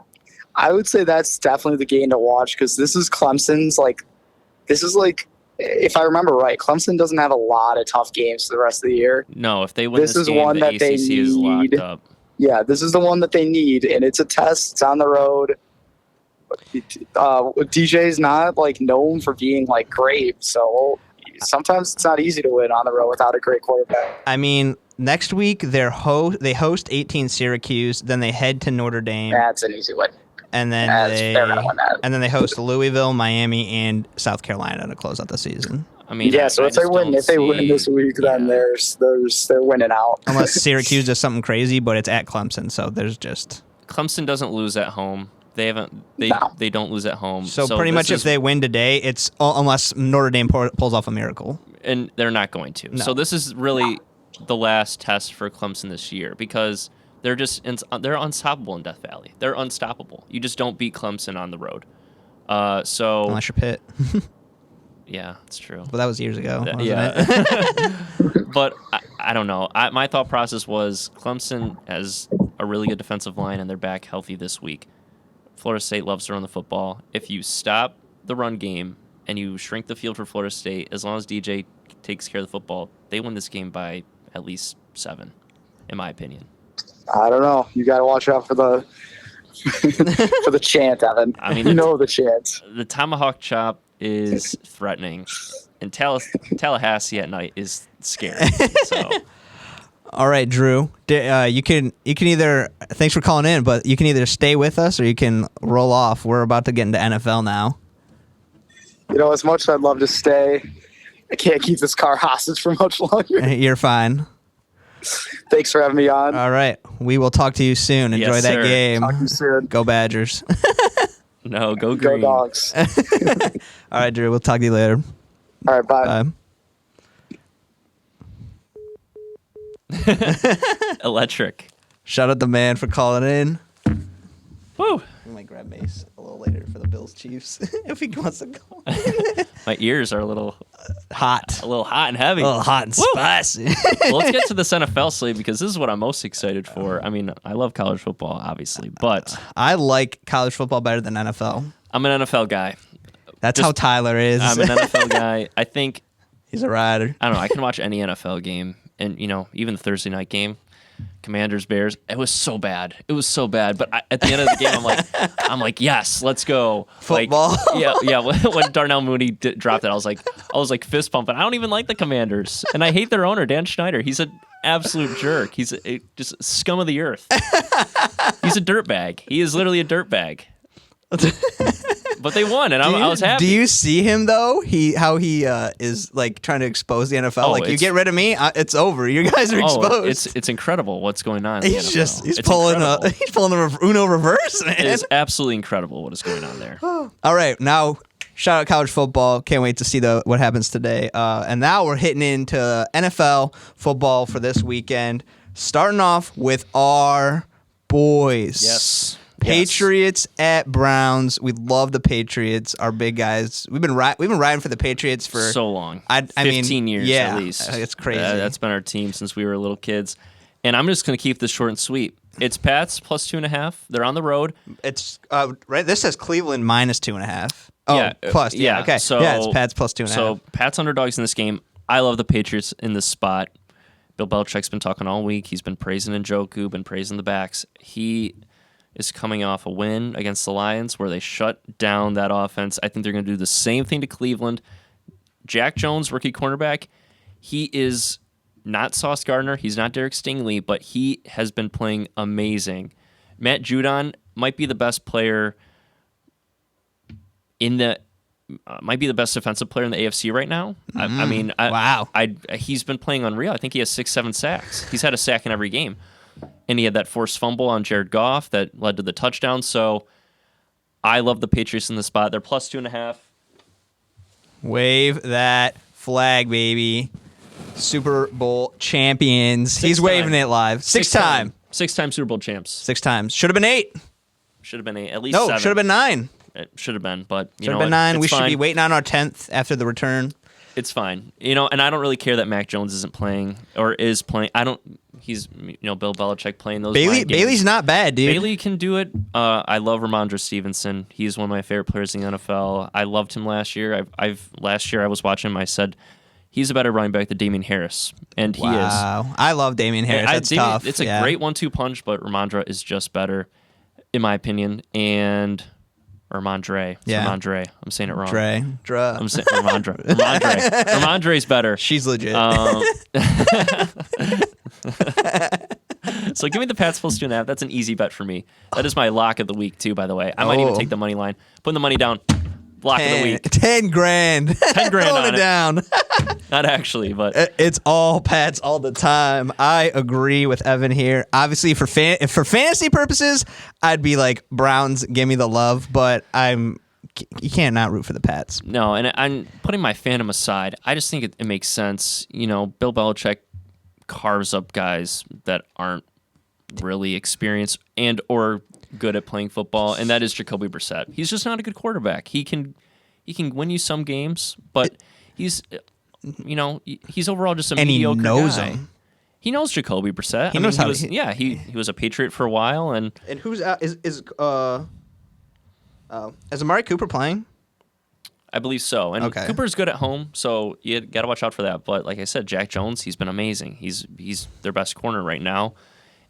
I would say that's definitely the game to watch because this is Clemson's, if I remember right, Clemson doesn't have a lot of tough games for the rest of the year. No, if they win this is game, one the that ACC they is locked need. up. Yeah, this is the one that they need, and it's a test. It's on the road. DJ's not known for being great, so sometimes it's not easy to win on the road without a great quarterback. I mean, next week they host 18 Syracuse, then they head to Notre Dame. That's an easy win. And then they're gonna win that. And then they host Louisville, Miami, and South Carolina to close out the season. I mean, so if they win this week, then they're winning out. Unless Syracuse does something crazy, but it's at Clemson, so there's just Clemson doesn't lose at home. They don't lose at home. So pretty much if they win today, it's unless Notre Dame pulls off a miracle, and they're not going to. No. So this is really the last test for Clemson this year because they're unstoppable in Death Valley. They're unstoppable. You just don't beat Clemson on the road. Unless you're Pitt. Yeah, it's true. But that was years ago. But I don't know. My thought process was Clemson has a really good defensive line and they're back healthy this week. Florida State loves to run the football. If you stop the run game and you shrink the field for Florida State, as long as DJ takes care of the football, they win this game by at least 7, in my opinion. I don't know. You got to watch out for the for the chant, Evan. I mean, the chant. The tomahawk chop is threatening, and Tallahassee at night is scary. So. All right, Drew. You can either thanks for calling in, but you can either stay with us or you can roll off. We're about to get into NFL now. As much as I'd love to stay, I can't keep this car hostage for much longer. You're fine. Thanks for having me on. All right. We will talk to you soon. Enjoy that game. Talk to you soon. Go Badgers. No, go Green. Go Dogs. All right, Drew. We'll talk to you later. All right, bye. Electric. Shout out the man for calling in. Woo. We might grab Mace a little later for the Bills Chiefs if he wants to go. My ears are a little hot and heavy. A little hot and spicy. Well, let's get to this NFL slate because this is what I'm most excited for. I mean, I love college football, obviously, but I like college football better than NFL. I'm an NFL guy. That's how Tyler is. I'm an NFL guy. I think he's a rider. I don't know. I can watch any NFL game, and even the Thursday night game. Commanders, Bears. It was so bad. But at the end of the game, I'm like, yes, let's go. Football. Yeah. When Darnell Mooney dropped it, I was like fist pumping. I don't even like the Commanders, and I hate their owner, Dan Schneider. He's an absolute jerk. He's just scum of the earth. He's a dirtbag. He is literally a dirtbag. But they won, and I was happy. Do you see him though? How he is trying to expose the NFL. You get rid of me, it's over. You guys are exposed. It's incredible what's going on. He's pulling the Uno reverse, man. It is absolutely incredible what is going on there. All right, now shout out college football. Can't wait to see what happens today. And now we're hitting into NFL football for this weekend. Starting off with our boys. Yes. Patriots at Browns. We love the Patriots. Our big guys. We've been riding for the Patriots for so long. I 15 years at least. It's crazy. That's been our team since we were little kids. And I'm just going to keep this short and sweet. It's Pats plus 2.5. They're on the road. It's right. This says Cleveland minus 2.5. Oh, yeah, plus. Yeah. Okay. So, it's Pats plus 2.5. So Pats underdogs in this game. I love the Patriots in this spot. Bill Belichick's been talking all week. He's been praising Njoku, been praising the backs. He is coming off a win against the Lions where they shut down that offense. I think they're going to do the same thing to Cleveland. Jack Jones, rookie cornerback, he is not Sauce Gardner. He's not Derek Stingley, but he has been playing amazing. Matt Judon might be the best player in the might be the best defensive player in the AFC right now. Wow. He's been playing unreal. I think he has 6-7 sacks. He's had a sack in every game. And he had that forced fumble on Jared Goff that led to the touchdown. So I love the Patriots in the spot. They're plus 2.5. Wave that flag, baby. Super Bowl champions. He's waving it live. Six time Super Bowl champs. 6 times. Should have been 8. Should have been 8. At least No, 7. should have been 9. It should have been, but Should have been 9. We should be waiting on our 10th after the return. It's fine. And I don't really care that Mac Jones isn't playing or is playing. He's Bill Belichick playing those mind games. Bailey's not bad, dude. Bailey can do it. I love Ramondre Stevenson. He's one of my favorite players in the NFL. I loved him last year. Last year I was watching him. I said he's a better running back than Damian Harris, and he is. Wow. I love Damian Harris. That's tough. It's a great 1-2 punch, but Ramondre is just better, in my opinion. And Ramondre. It's Yeah. Ramondre. I'm saying it wrong. Dre. I'm saying Ramondre. Ramondre's better. She's legit. So give me the Pats plus 2.5. That's an easy bet for me. That is my lock of the week too, by the way. I might even take the money line. Putting the money down. Lock of the week. 10 grand. 10 grand Throwing on it down. Not actually, but It's all Pats all the time. I agree with Evan here. Obviously, for fantasy purposes, I'd be like Browns. Give me the love, but you can't not root for the Pats. no. And I'm putting my fandom aside. I just think it makes sense. Bill Belichick carves up guys that aren't really experienced and or good at playing football, and that is Jacoby Brissett. He's just not a good quarterback. He can win you some games, but he's overall just a mediocre he knows guy. him. He knows Jacoby Brissett. He knows how. He was a Patriot for a while, and who's is Amari Cooper playing? I believe so. And Okay. Cooper's good at home, so you got to watch out for that. But like I said, Jack Jones, he's been amazing. He's their best corner right now.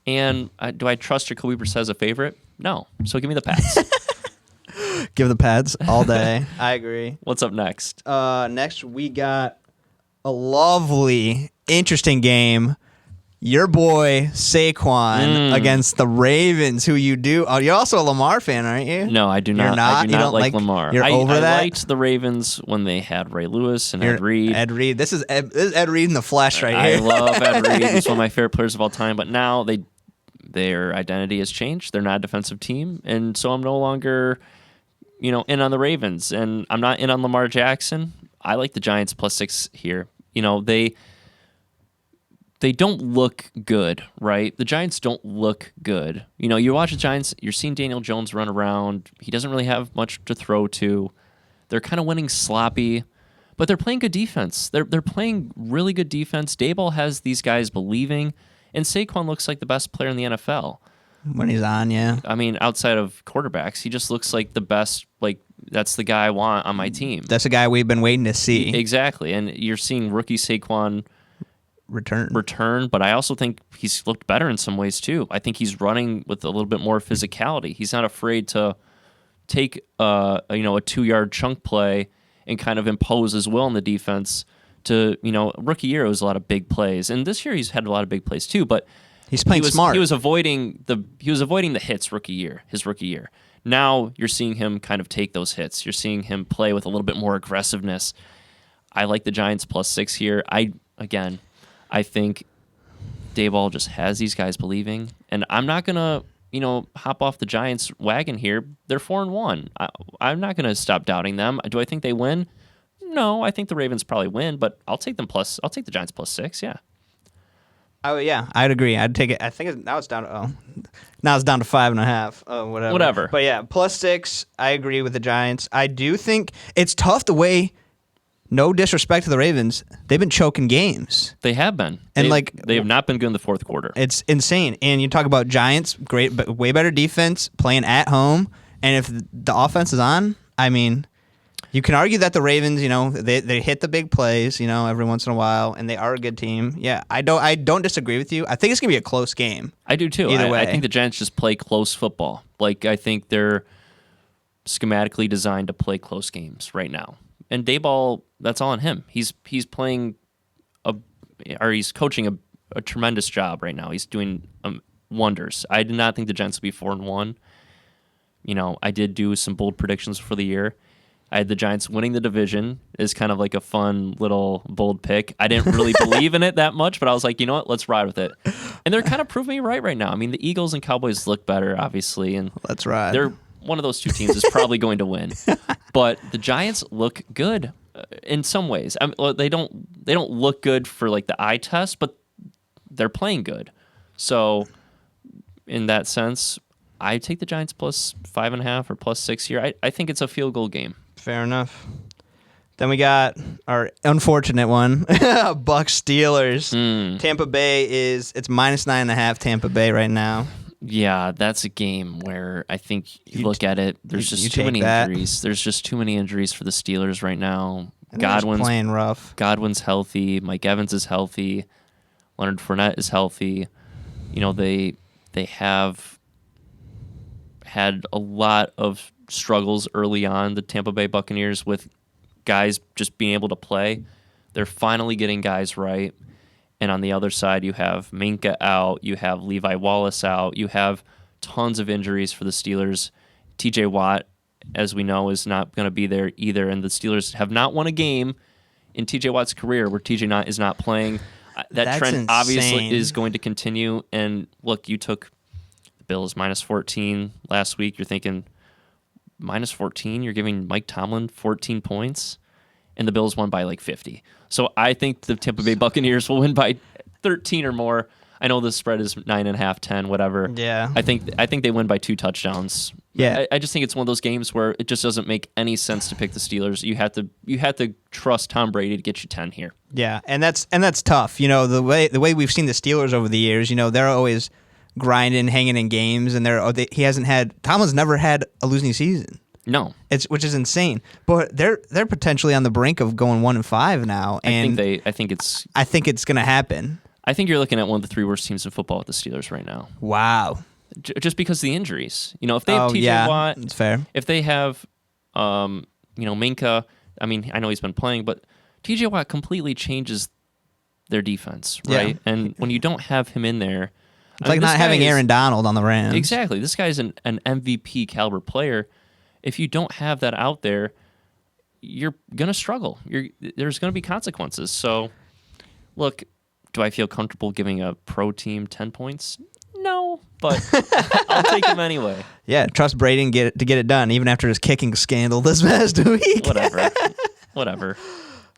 And do I trust Jacoby Brissett as a favorite? No. So give me the Pats. Give the Pats all day. I agree. What's up next? Next, we got a lovely, interesting game. Your boy Saquon against the Ravens, who you do. Oh, you're also a Lamar fan, aren't you? No, I do not. You're not? I do You not don't like Lamar. You're I over that? I liked the Ravens when they had Ray Lewis and Ed Reed. Ed Reed. This is Ed Reed in the flesh right I here. love Ed Reed. He's one of my favorite players of all time. But now their identity has changed. They're not a defensive team, and so I'm no longer, in on the Ravens, and I'm not in on Lamar Jackson. I like the Giants plus 6 here. They don't look good, right? The Giants don't look good. You watch the Giants, you're seeing Daniel Jones run around. He doesn't really have much to throw to. They're kind of winning sloppy, but they're playing good defense. They're playing really good defense. Daboll has these guys believing, and Saquon looks like the best player in the NFL. When he's on, yeah. I mean, outside of quarterbacks, he just looks like the best. Like, that's the guy I want on my team. That's a guy we've been waiting to see Exactly. And you're seeing rookie Saquon return. but I also think he's looked better in some ways too. I think he's running with a little bit more physicality. He's not afraid to take a 2-yard chunk play and kind of impose his will on the defense. Rookie year it was a lot of big plays, and this year he's had a lot of big plays too. But he's playing smart. He was avoiding the hits his rookie year. Now you're seeing him kind of take those hits. You're seeing him play with a little bit more aggressiveness. I like the Giants plus 6 here. I think Daboll just has these guys believing, and I'm not gonna, hop off the Giants wagon here. They're 4-1. I'm not gonna stop doubting them. Do I think they win? No, I think the Ravens probably win, but I'll take the Giants plus 6. Yeah. Oh yeah, I'd agree. I'd take it. I think now it's down to 5.5. Whatever. But yeah, plus 6. I agree with the Giants. I do think it's tough the way. No disrespect to the Ravens, they've been choking games. They have been, and they have not been good in the fourth quarter. It's insane. And you talk about Giants, great, but way better defense, playing at home. And if the offense is on, I mean, you can argue that the Ravens, they hit the big plays, every once in a while, and they are a good team. Yeah, I don't disagree with you. I think it's gonna be a close game. I do too. Either way, I think the Giants just play close football. I think they're schematically designed to play close games right now. And Daboll, that's all on him. He's playing he's coaching a tremendous job right now. He's doing wonders. I did not think the Giants would be 4-1. I did do some bold predictions for the year, I had the Giants winning the division is kind of like a fun little bold pick. I didn't really believe in it that much, but I was like, you know what? Let's ride with it. And they're kind of proving me right now. I mean, the Eagles and Cowboys look better, obviously, and Let's ride. they're one of those two teams is probably going to win. But the Giants look good in some ways. I mean, they don't look good for like the eye test, but they're playing good. So in that sense, I take the Giants plus 5.5 or plus 6 here. I think it's a field goal game. Fair enough. Then we got our unfortunate one, Bucs Steelers. Tampa Bay it's -9.5 Tampa Bay right now. Yeah, that's a game where I think you look at it. There's just too take many that. injuries. There's just too many injuries for the Steelers right now. And they're just playing rough. Godwin's healthy. Mike Evans is healthy. Leonard Fournette is healthy. You know, they have had a lot of struggles early on, the Tampa Bay Buccaneers, with guys just being able to play. They're finally getting guys right. And on the other side, you have Minka out. You have Levi Wallace out. You have tons of injuries for the Steelers. TJ Watt, as we know, is not going to be there either. And the Steelers have not won a game in TJ Watt's career where TJ is not playing. That That's trend obviously insane. is going to continue. And look, you took the Bills -14 last week. You're thinking -14? You're giving Mike Tomlin 14 points? And the Bills won by like 50. So I think the Tampa Bay Buccaneers will win by 13 or more. I know the spread is 9.5, 10, whatever. Yeah. I think they win by 2 touchdowns. Yeah. I just think it's one of those games where it just doesn't make any sense to pick the Steelers. You have to trust Tom Brady to get you 10 here. Yeah, and that's tough. You know, the way we've seen the Steelers over the years, you know, they're always grinding, hanging in games, and Tomlin's never had a losing season. No. Which is insane. But they're potentially on the brink of going 1-5 now, and I think it's going to happen. I think you're looking at one of the 3 worst teams in football with the Steelers right now. Wow. Just because of the injuries. You know, if they have TJ Watt, that's fair. if they have Minka, I mean, I know he's been playing, but TJ Watt completely changes their defense, right? Yeah. And when you don't have him in there, It's like not having Aaron Donald on the Rams. Exactly. This guy's an MVP caliber player. If you don't have that out there, you're going to struggle. There's going to be consequences. So, look, do I feel comfortable giving a pro team 10 points? No, but I'll take them anyway. Yeah, trust Brady and get it done, even after his kicking scandal this past week. Whatever.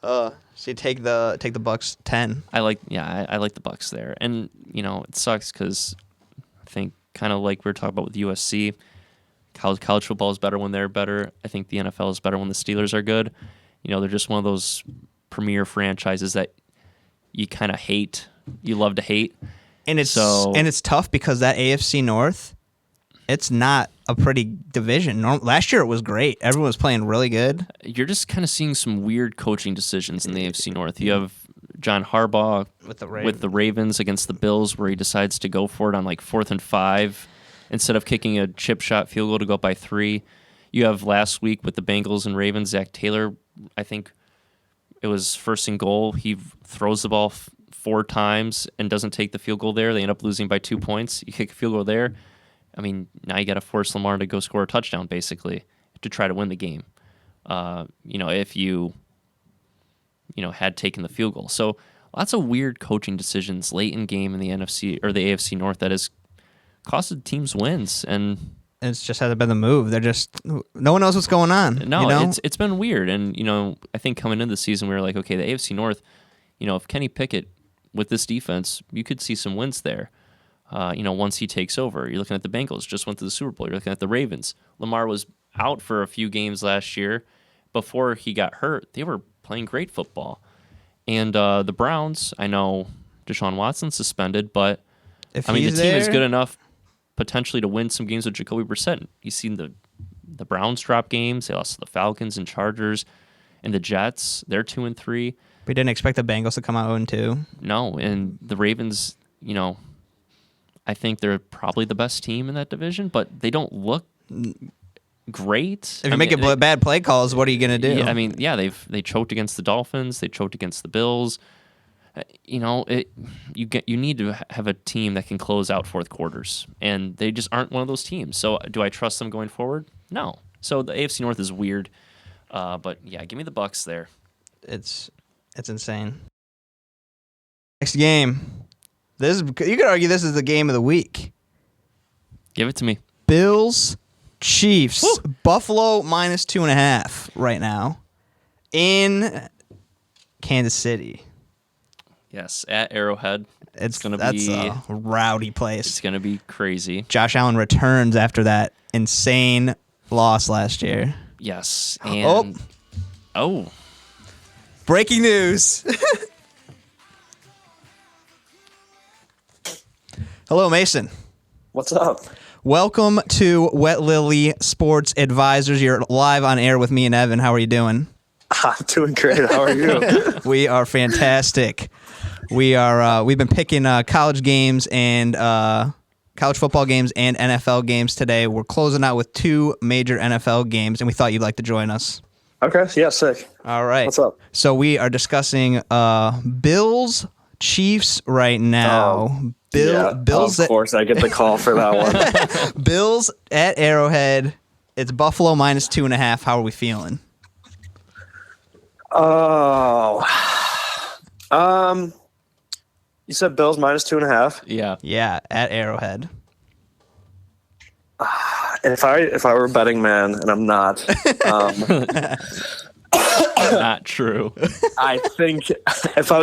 So you take the Bucks 10. I like the Bucks there, and you know it sucks because I think kind of like we were talking about with USC, college football is better when they're better. I think the NFL is better when the Steelers are good. You know, they're just one of those premier franchises that you kind of hate, you love to hate, and it's tough because that AFC North, it's not a pretty division. Last year it was great. Everyone was playing really good. You're just kind of seeing some weird coaching decisions in the AFC North. You have John Harbaugh with the Ravens against the Bills, where he decides to go for it on like 4th and 5 instead of kicking a chip shot field goal to go up by 3. You have last week with the Bengals and Ravens, Zach Taylor, I think it was 1st and goal. He throws the ball 4 times and doesn't take the field goal there. They end up losing by 2 points. You kick a field goal there. I mean, now you got to force Lamar to go score a touchdown, basically, to try to win the game. If you had taken the field goal. So lots of weird coaching decisions late in game in the NFC or the AFC North that has costed teams wins, and it's just hasn't been the move. They're just no one knows what's going on. No, you know? it's been weird, and I think coming into the season we were like, okay, the AFC North, if Kenny Pickett with this defense, you could see some wins there. Once he takes over, you're looking at the Bengals, just went to the Super Bowl. You're looking at the Ravens. Lamar was out for a few games last year. Before he got hurt, they were playing great football. And the Browns, I know Deshaun Watson's suspended, but the team is good enough potentially to win some games with Jacoby Brissett. You've seen the Browns drop games. They lost to the Falcons and Chargers, and the Jets. They're 2-3. We didn't expect the Bengals to come out 0-2. No, and the Ravens, I think they're probably the best team in that division, but they don't look great. If you make bad play calls, what are you going to do? Yeah, they choked against the Dolphins. They choked against the Bills. You need to have a team that can close out fourth quarters, and they just aren't one of those teams. So do I trust them going forward? No. So the AFC North is weird. But yeah, give me the Bucks there. It's insane. Next game. You could argue this is the game of the week. Give it to me. Bills, Chiefs. Woo. Buffalo minus 2.5 right now in Kansas City. Yes, at Arrowhead. That's be a rowdy place. It's gonna be crazy. Josh Allen returns after that insane loss last year. Yes, and Breaking news. Hello, Mason. What's up? Welcome to Wet Lily Sports Advisors. You're live on air with me and Evan. How are you doing? I'm doing great. How are you? We are fantastic. We've been picking college games and college football games and NFL games today. We're closing out with 2 major NFL games, and we thought you'd like to join us. Okay. Yeah, sick. All right. What's up? So we are discussing Bills Chiefs right now. Bills. Of course, I get the call for that one. Bills at Arrowhead. It's Buffalo minus 2.5. How are we feeling? Oh, you said Bills minus 2.5. yeah, Yeah, at Arrowhead. If I were a betting man, and I'm not, not true. I think if I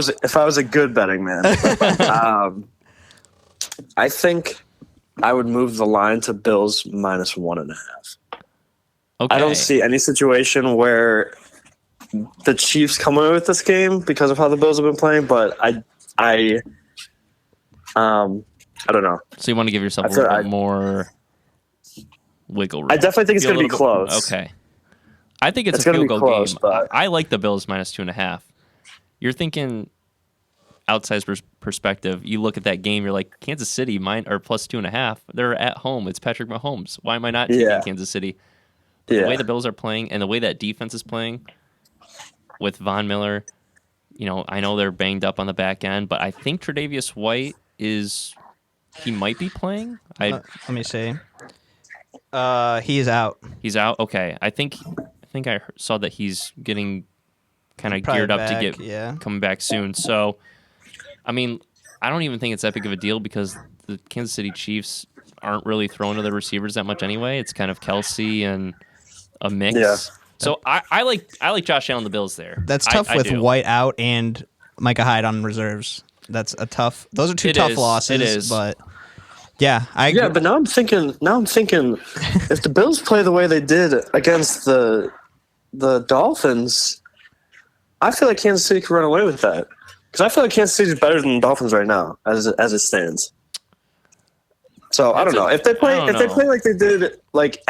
was a good betting man, I think I would move the line to Bills minus 1.5. Okay. I don't see any situation where the Chiefs come away with this game because of how the Bills have been playing, but I don't know. So you want to give yourself I a feel- little I- bit more wiggle room. I definitely think it's Be a going to be little bit- close. Okay. I think it's It's a gonna field be goal close, game. but- I like the Bills minus 2.5. You're thinking outside perspective. You look at that game. You're like Kansas City plus 2.5. They're at home. It's Patrick Mahomes. Why am I not taking Yeah. Kansas City? Yeah. The way the Bills are playing and the way that defense is playing with Von Miller, I know they're banged up on the back end, but I think Tre'Davious White he might be playing. Let me see. He is out. He's out. Okay, I think I saw that he's getting kind of Probably geared up back, to get yeah. coming back soon. So, I mean, I don't even think it's that big of a deal because the Kansas City Chiefs aren't really throwing to their receivers that much anyway. It's kind of Kelsey and a mix. Yeah. So I like Josh Allen, the Bills there. That's tough I with do. White out and Micah Hyde on reserves. Those are two It tough is. losses. It is. But yeah, I Yeah, but now I'm thinking, if the Bills play the way they did against the Dolphins, I feel like Kansas City could run away with that. Because I feel like Kansas City is better than the Dolphins right now, as it stands. So I don't know if they play like they did like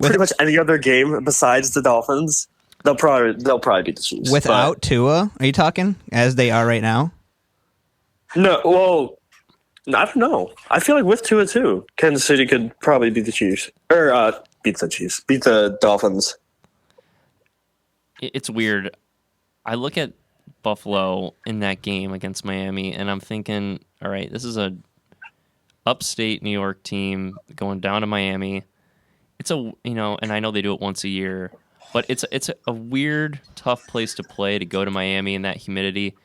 pretty much any other game besides the Dolphins, they'll probably beat the Chiefs. without Tua, are you talking as they are right now? No, well, I don't know. I feel like with Tua too, Kansas City could probably beat the Chiefs or beat the Dolphins. It's weird. I look at Buffalo in that game against Miami, and I'm thinking, all right, this is a upstate New York team going down to Miami. It's and I know they do it once a year, but it's a weird, tough place to play to go to Miami in that humidity.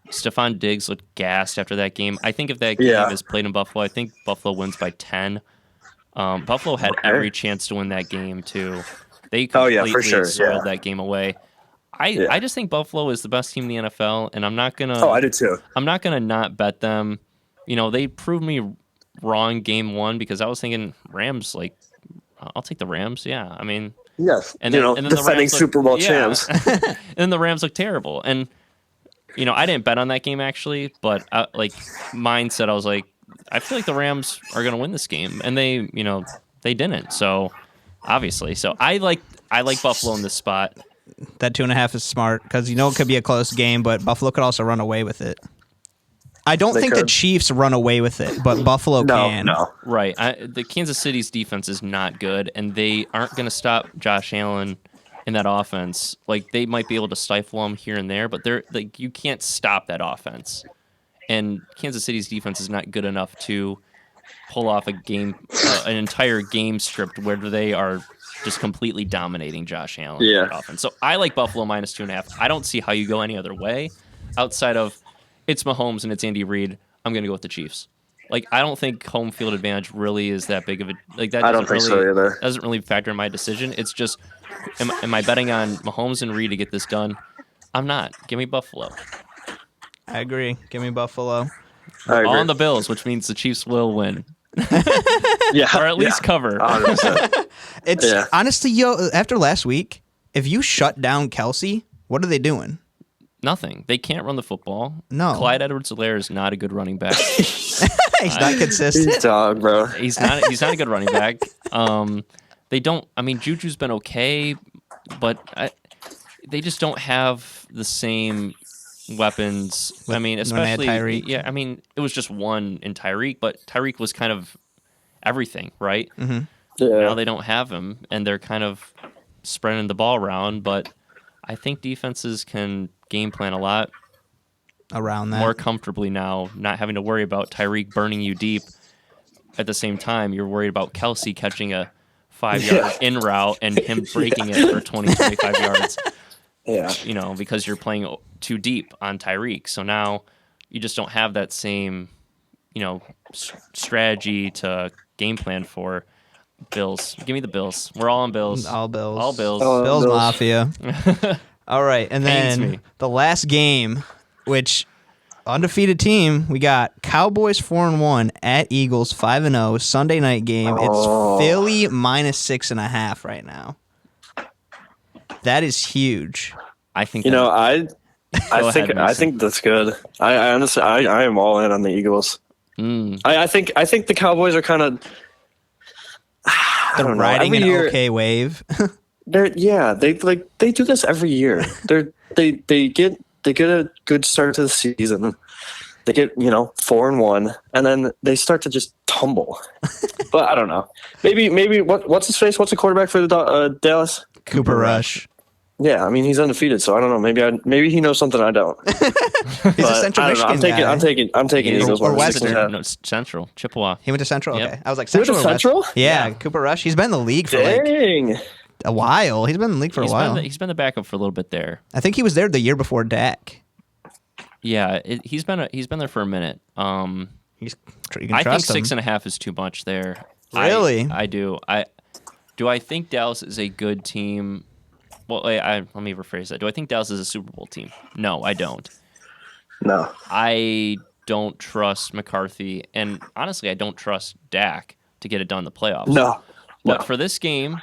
Stephon Diggs looked gassed after that game. I think if that game is played in Buffalo, I think Buffalo wins by 10. Buffalo had every chance to win that game too. They completely for sure. soiled that game away. I just think Buffalo is the best team in the NFL, and I'm not gonna. Oh, I do too. I'm not gonna not bet them. They proved me wrong game 1 because I was thinking Rams. Like, I'll take the Rams. Yeah, I mean, Yes, and then the defending Rams Super Bowl champs. and then the Rams look terrible, and I didn't bet on that game actually, but mindset, I was like, I feel like the Rams are gonna win this game, and they didn't. So obviously, I like Buffalo in this spot. That 2.5 is smart because it could be a close game, but Buffalo could also run away with it. I don't think the could. Chiefs run away with it, but Buffalo can. No. Right. The Kansas City's defense is not good, and they aren't going to stop Josh Allen in that offense. Like, they might be able to stifle him here and there, but you can't stop that offense. And Kansas City's defense is not good enough to pull off a game, an entire game script where they are just completely dominating Josh Allen. Yeah. Offense. So I like Buffalo minus 2.5. I don't see how you go any other way outside of it's Mahomes and it's Andy Reid. I'm going to go with the Chiefs. Like, I don't think home field advantage really is that big of a like that. I don't think so either. Doesn't really factor in my decision. It's just, am I betting on Mahomes and Reid to get this done? I'm not. Give me Buffalo. I agree. Give me Buffalo. I agree. On the Bills, which means the Chiefs will win. Yeah, or at least cover. 100%. It's honestly, after last week, if you shut down Kelsey, what are they doing? Nothing. They can't run the football. No. Clyde Edwards-Helaire is not a good running back. He's not consistent. He's dog, bro. He's not a good running back. They don't. I mean, Juju's been okay, but they just don't have the same weapons. I mean, especially Tyreek. yeah. I mean, it was just one in Tyreek, but Tyreek was kind of everything, right? Mm-hmm. Yeah. Now they don't have him, and they're kind of spreading the ball around. But I think defenses can game plan a lot Around that. more comfortably now, not having to worry about Tyreek burning you deep. At the same time, you're worried about Kelsey catching a 5-yard in route and him breaking it for 20, 25 yards. Yeah. You know, because you're playing too deep on Tyreek. So now you just don't have that same, strategy to game plan for. Bills. Give me the Bills. We're all on Bills. All Bills. All Bills. Bills Bills. Mafia. All right, and Pains then me. the last game, which undefeated team, we got Cowboys 4-1 at Eagles 5-0 Sunday night game. Oh. It's Philly minus 6.5 right now. That is huge. I think You know, I ahead, think Mason. that's good. I honestly I am all in on the Eagles. I think the Cowboys are kind of I don't know. Riding Every an year, okay wave. they do this every year. They get a good start to the season. They get 4-1, and then they start to just tumble. But I don't know. Maybe what's his face? What's the quarterback for the Dallas? Cooper Rush. Yeah, I mean he's undefeated, so I don't know. Maybe he knows something I don't. He's a But Central I don't know. Michigan guy. I'm taking Eagles. Or minus Western. 6.5. No, Central, Chippewa. He went to Central? Yep. Okay. I was like, He went Central to or West? Central? Yeah, Yeah. Cooper Rush. He's been in the league for like Dang. a while. He's been in the league for a while. He's been the backup for a little bit there. I think he was there the year before Dak. Yeah, he's been there for a minute. You can I think trust him. 6.5 is too much there. Really? I do. Do I think Dallas is a good team? Well, let me rephrase that. Do I think Dallas is a Super Bowl team? No, I don't. No. I don't trust McCarthy, and honestly, I don't trust Dak to get it done in the playoffs. No. But for this game,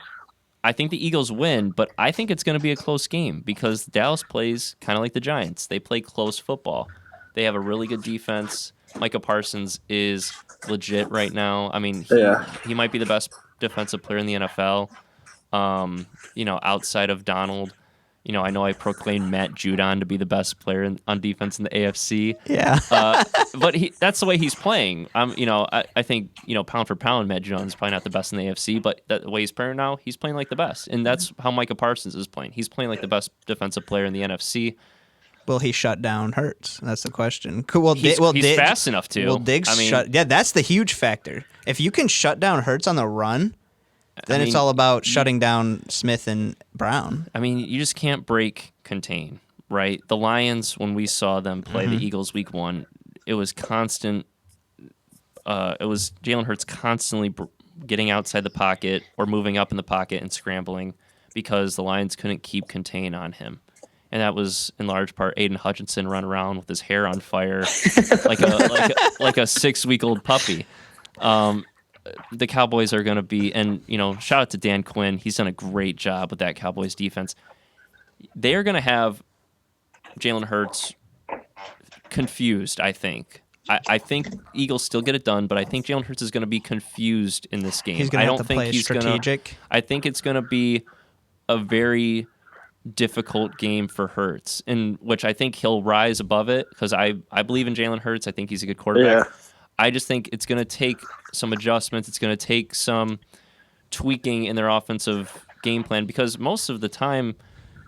I think the Eagles win, but I think it's going to be a close game because Dallas plays kind of like the Giants. They play close football. They have a really good defense. Micah Parsons is legit right now. I mean, he might be the best defensive player in the NFL. Outside of Donald. I know I proclaimed Matt Judon to be the best player on defense in the AFC. Yeah. But that's the way he's playing. I think, pound for pound, Matt Judon is probably not the best in the AFC, but the way he's playing now, he's playing like the best. And that's how Micah Parsons is playing. He's playing like the best defensive player in the NFC. Will he shut down Hurts? That's the question. Cool. He's fast enough to. Will Diggs shut? Yeah, that's the huge factor. If you can shut down Hurts on the run, then it's all about shutting down Smith and Brown. I mean, you just can't break contain, right? The Lions, when we saw them play the Eagles week 1, it was constant. It was Jalen Hurts constantly getting outside the pocket or moving up in the pocket and scrambling because the Lions couldn't keep contain on him. And that was in large part Aiden Hutchinson run around with his hair on fire like a 6-week-old puppy. The Cowboys are going to be, and shout out to Dan Quinn. He's done a great job with that Cowboys defense. They are going to have Jalen Hurts confused, I think. I think Eagles still get it done, but I think Jalen Hurts is going to be confused in this game. He's going to have to play he's strategic. I think it's going to be a very difficult game for Hurts, in which I think he'll rise above it because I believe in Jalen Hurts. I think he's a good quarterback. Yeah. I just think it's going to take some adjustments. It's going to take some tweaking in their offensive game plan because most of the time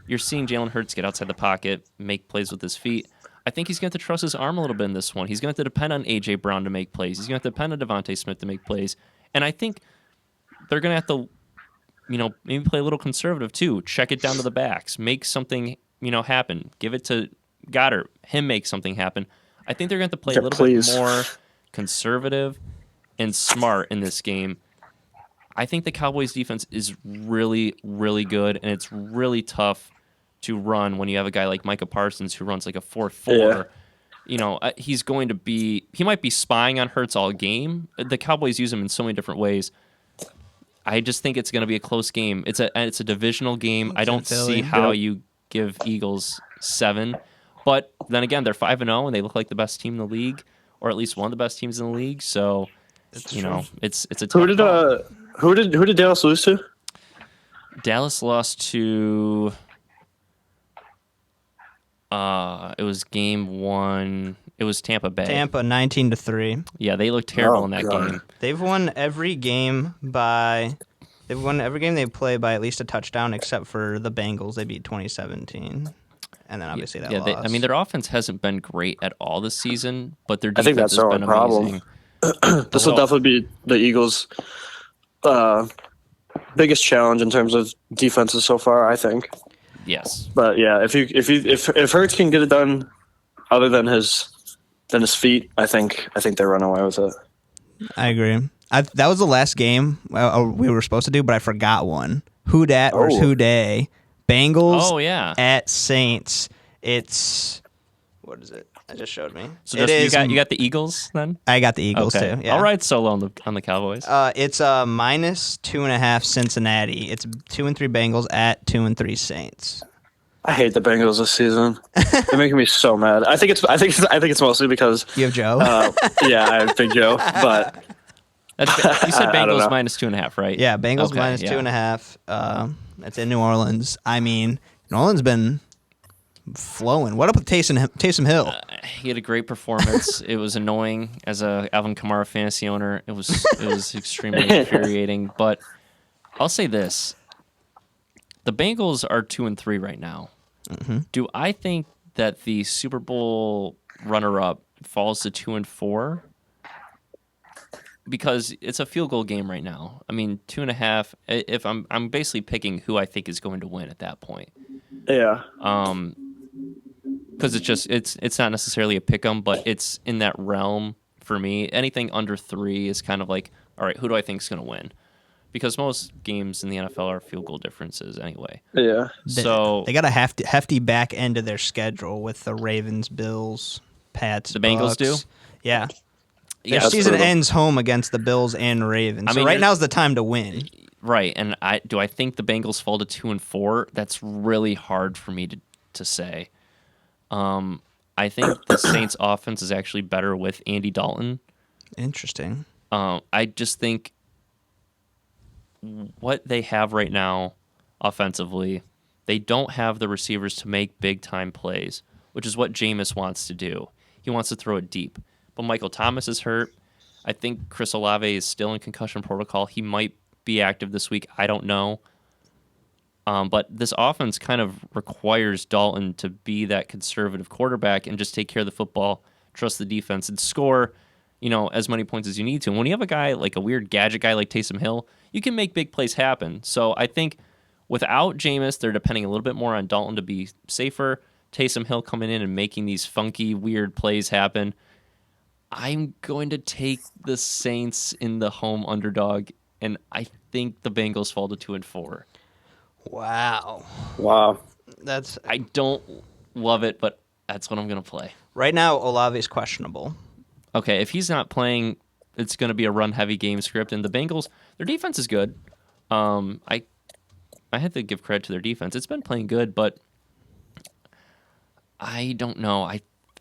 you're seeing Jalen Hurts get outside the pocket, make plays with his feet. I think he's going to trust his arm a little bit in this one. He's going to depend on A.J. Brown to make plays. He's going to depend on Devontae Smith to make plays. And I think they're going to have to, maybe play a little conservative too. Check it down to the backs. Make something, happen. Give it to Goddard. Him make something happen. I think they're going to play a little bit more conservative and smart in this game. I think the Cowboys defense is really, really good, and it's really tough to run when you have a guy like Micah Parsons who runs like a 4.4. Yeah. He might be spying on Hurts all game. The Cowboys use him in so many different ways. I just think it's going to be a close game. It's a divisional game. I don't see how you give Eagles 7. But then again, they're 5-0 and they look like the best team in the league, or at least one of the best teams in the league. So, it's a tough call. Who did Dallas lose to? Dallas lost to it was game 1. It was Tampa Bay. Tampa 19-3. Yeah, they looked terrible in that game. They've won every game they play by at least a touchdown, except for the Bengals. They beat 2017. And then obviously that loss. Their offense hasn't been great at all this season, but their defense has been amazing. This will definitely be the Eagles' biggest challenge in terms of defenses so far, I think. Yes. But yeah, if Hurts can get it done other than his feet, I think they run away with it. I agree. That was the last game we were supposed to do, but I forgot one. Who dat versus who day? Bengals at Saints. It's what is it? It just showed me. So you got the Eagles then? I got the Eagles too. Yeah. All right, solo on the Cowboys. It's minus 2.5 Cincinnati. It's 2-3 Bengals at 2-3 Saints. I hate the Bengals this season. They're making me so mad. I think it's mostly because you have Joe. Yeah, I have Big Joe. But you said Bengals minus 2.5, right? Yeah, Bengals minus 2.5. That's in New Orleans. I mean, New Orleans been flowing. What up with Taysom Hill? He had a great performance. It was annoying as a Alvin Kamara fantasy owner. It was extremely infuriating. But I'll say this: the Bengals are 2-3 right now. Mm-hmm. Do I think that the Super Bowl runner-up falls to 2-4? Because it's a field goal game right now. I mean, 2.5. If I'm basically picking who I think is going to win at that point. Yeah. Because it's not necessarily a pick 'em, but it's in that realm for me. Anything under 3 is kind of like, all right, who do I think is going to win? Because most games in the NFL are field goal differences anyway. Yeah. So they got a hefty back end of their schedule with the Ravens, Bills, Pats. The Bengals Bucks. do. Yeah. Their season ends home against the Bills and Ravens. So right now's the time to win. Right, and I think the Bengals fall to 2-4? That's really hard for me to say. I think the Saints' offense is actually better with Andy Dalton. Interesting. I just think what they have right now offensively, they don't have the receivers to make big-time plays, which is what Jameis wants to do. He wants to throw it deep. But Michael Thomas is hurt. I think Chris Olave is still in concussion protocol. He might be active this week. I don't know. But this offense kind of requires Dalton to be that conservative quarterback and just take care of the football, trust the defense, and score, as many points as you need to. And when you have a guy like a weird gadget guy like Taysom Hill, you can make big plays happen. So I think without Jameis, they're depending a little bit more on Dalton to be safer. Taysom Hill coming in and making these funky, weird plays happen. I'm going to take the Saints in the home underdog, and I think the Bengals fall to 2-4. Wow. I don't love it, but that's what I'm going to play. Right now, Olave's questionable. Okay, if he's not playing, it's going to be a run-heavy game script, and the Bengals, their defense is good. I had to give credit to their defense. It's been playing good, but I don't know.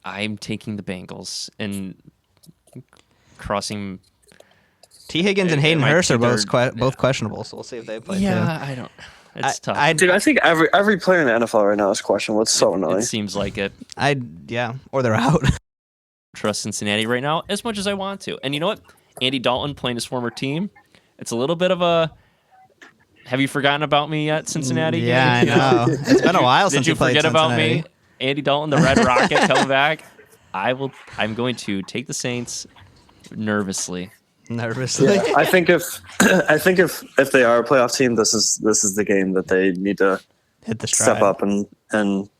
I'm taking the Bengals and crossing. T. Higgins and Hayden Hurst are both questionable, so we'll see if they play. Yeah, I don't. It's tough. Dude, I think every player in the NFL right now is questionable. It's so annoying. It seems like it. Or they're out. Trust Cincinnati right now as much as I want to, and you know what? Andy Dalton playing his former team. It's a little bit of a. Have you forgotten about me yet, Cincinnati? Yeah, I know. It's been a while since you played forget Cincinnati. about me? Andy Dalton, the Red Rocket, coming back. I'm going to take the Saints nervously. Nervously. Yeah, I think if they are a playoff team, this is the game that they need to Hit the stride. step up and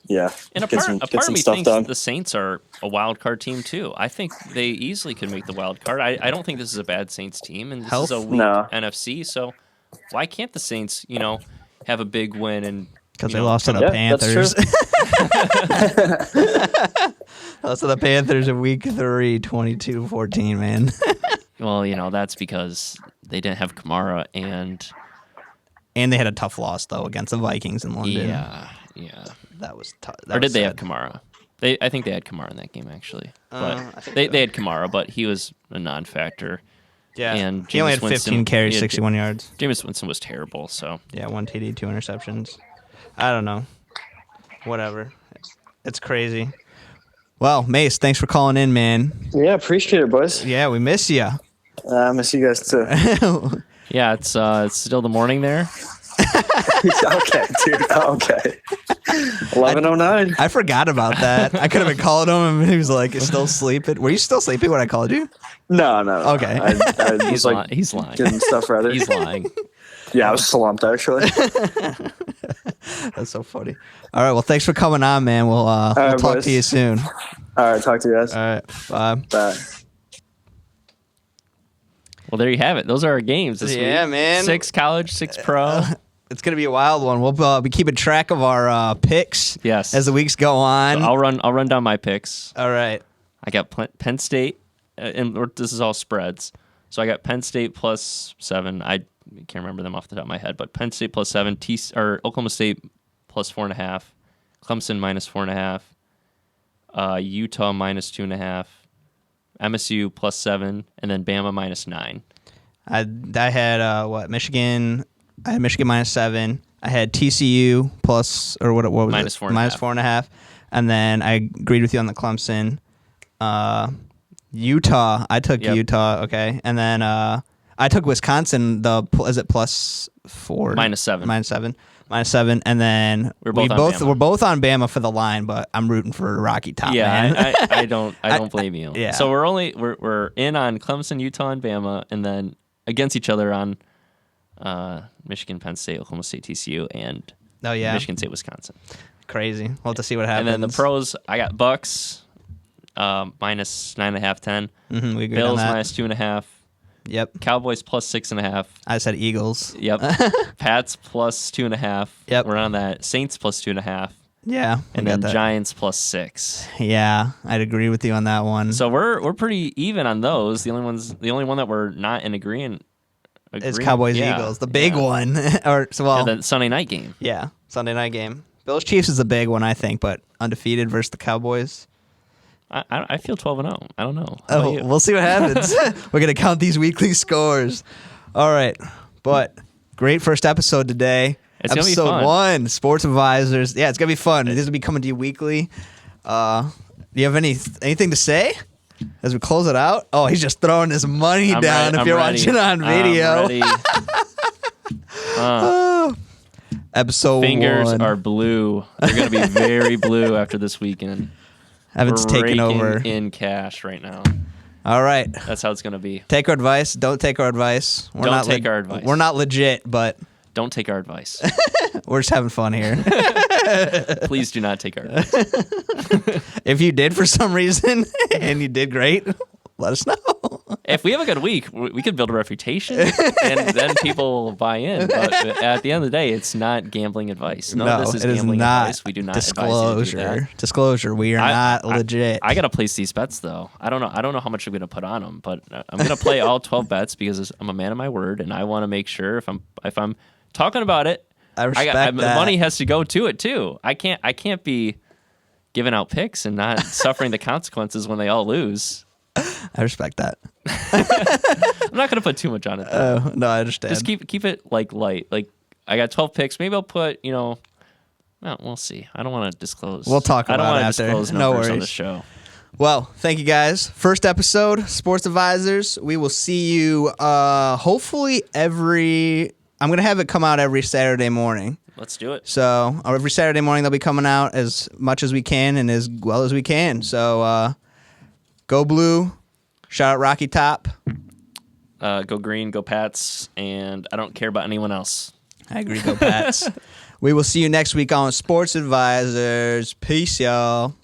yeah, And a get part some of me stuff thinks done. the Saints are a wild card team too. I think they easily could make the wild card. I don't think this is a bad Saints team, and this is a Health? weak No. NFC. So why can't the Saints, have a big win and Because you they know, lost to the Yeah, that's Panthers. Lost to the Panthers in week 3, 22-14, man. Well, that's because they didn't have Kamara and And they had a tough loss, though, against the Vikings in London. yeah. That was tough. Or did they have Kamara? I think they had Kamara in that game actually. But I think they had Kamara, but he was a non-factor. Yeah. And he only had Jameis 15 Winston- carries, he had- 61 yards. Jameis Winston was terrible, so Yeah, 1 TD, 2 interceptions. I don't know. Whatever. It's crazy. Well, Mace, thanks for calling in, man. Yeah, appreciate it, boys. Yeah, we miss you. I miss you guys too. yeah, it's still the morning there. Okay, dude. Okay. 11:09. I forgot about that. I could have been calling him, and he was like, still sleeping. Were you still sleeping when I called you? No. Okay. I was He's like he's lying. getting stuff ready. He's lying. Yeah, I was slumped actually. That's so funny. All right, well, thanks for coming on, man. We'll right, talk boys. to you soon. All right, talk to you guys. All right, bye. Bye. Well, there you have it. Those are our games this week. Yeah, man. 6 college, 6 pro. It's gonna be a wild one. We'll be keeping track of our picks. Yes. As the weeks go on. I'll run down my picks. All right. I got Penn State, and this is all spreads. So I got Penn State plus 7. I can't remember them off the top of my head, but Penn State plus 7, or Oklahoma State plus 4.5, Clemson minus 4.5, Utah minus 2.5, MSU plus 7, and then Bama minus 9. I had Michigan. I had Michigan minus 7. I had TCU plus, or what was Minus it? 4.5. Minus 4.5. And then I agreed with you on the Clemson. Utah. I took Yep. Utah. Okay. And then I took Wisconsin. Is it plus 4? Minus 7. Minus 7. Minus 7. And then We're both on Bama. we're both on Bama for the line, but I'm rooting for Rocky Top. Yeah, man. I don't blame you. Yeah. So we're in on Clemson, Utah, and Bama, and then against each other on Michigan, Penn State, Oklahoma State, TCU, and Oh yeah. Michigan State, Wisconsin. Crazy. We'll have to see what happens. And then the pros, I got Bucks minus 9.5, 10. Mhm, we agreed Bills on that. minus 2.5. Yep. Cowboys plus 6.5. I said Eagles. Yep. Pats plus 2.5. Yep. We're on that. Saints plus 2.5. Yeah. we And got then that. Giants plus 6. Yeah, I'd agree with you on that one. So we're pretty even on those. The only one that we're not in agreement. It's Cowboys Eagles, the big one. Yeah, the Sunday night game. yeah, Sunday night game. Bills Chiefs is the big one, I think, but undefeated versus the Cowboys. I feel 12-0. I don't know. How about you? We'll see what happens. We're gonna count these weekly scores. All right, but great first episode today. It's gonna be episode fun. 1, Sports Advisors. Yeah, it's gonna be fun. This will be coming to you weekly. Do you have anything to say as we close it out? Oh, he's just throwing his money I'm down. ready- if I'm you're ready. watching on video. I'm ready. Episode Fingers 1. are blue. They're going to be very blue after this weekend. Evan's We're taking raking over. in cash right now. All right. That's how it's going to be. Take our advice. Don't take our advice. We're Don't not take our advice. We're not legit, but Don't take our advice. we're just having fun here. Please do not take our advice. If you did for some reason and you did great, let us know. If we have a good week, we could build a reputation, and then people will buy in. But at the end of the day, it's not gambling advice. None of this is it is gambling not advice. We do not advise you to do disclosure. that. Disclosure. We are not legit. I gotta place these bets though. I don't know how much I'm gonna put on them, but I'm gonna play all 12 bets because I'm a man of my word, and I want to make sure if I'm talking about it, I respect the that. money has to go to it too. I can't be giving out picks and not suffering the consequences when they all lose. I respect that. I'm not gonna put too much on it though. Oh no, I understand. Just keep it like light. Like I got 12 picks. Maybe I'll put well, we'll see. I don't want to disclose. We'll talk I don't about it wanna after. disclose No numbers on worries. the show. Well, thank you guys. First episode, Sports Advisors. We will see you hopefully I'm going to have it come out every Saturday morning. Let's do it. So every Saturday morning they'll be coming out as much as we can and as well as we can. So go Blue. Shout out Rocky Top. Go Green, go Pats, and I don't care about anyone else. I agree. Go Pats. We will see you next week on Sports Advisors. Peace, y'all.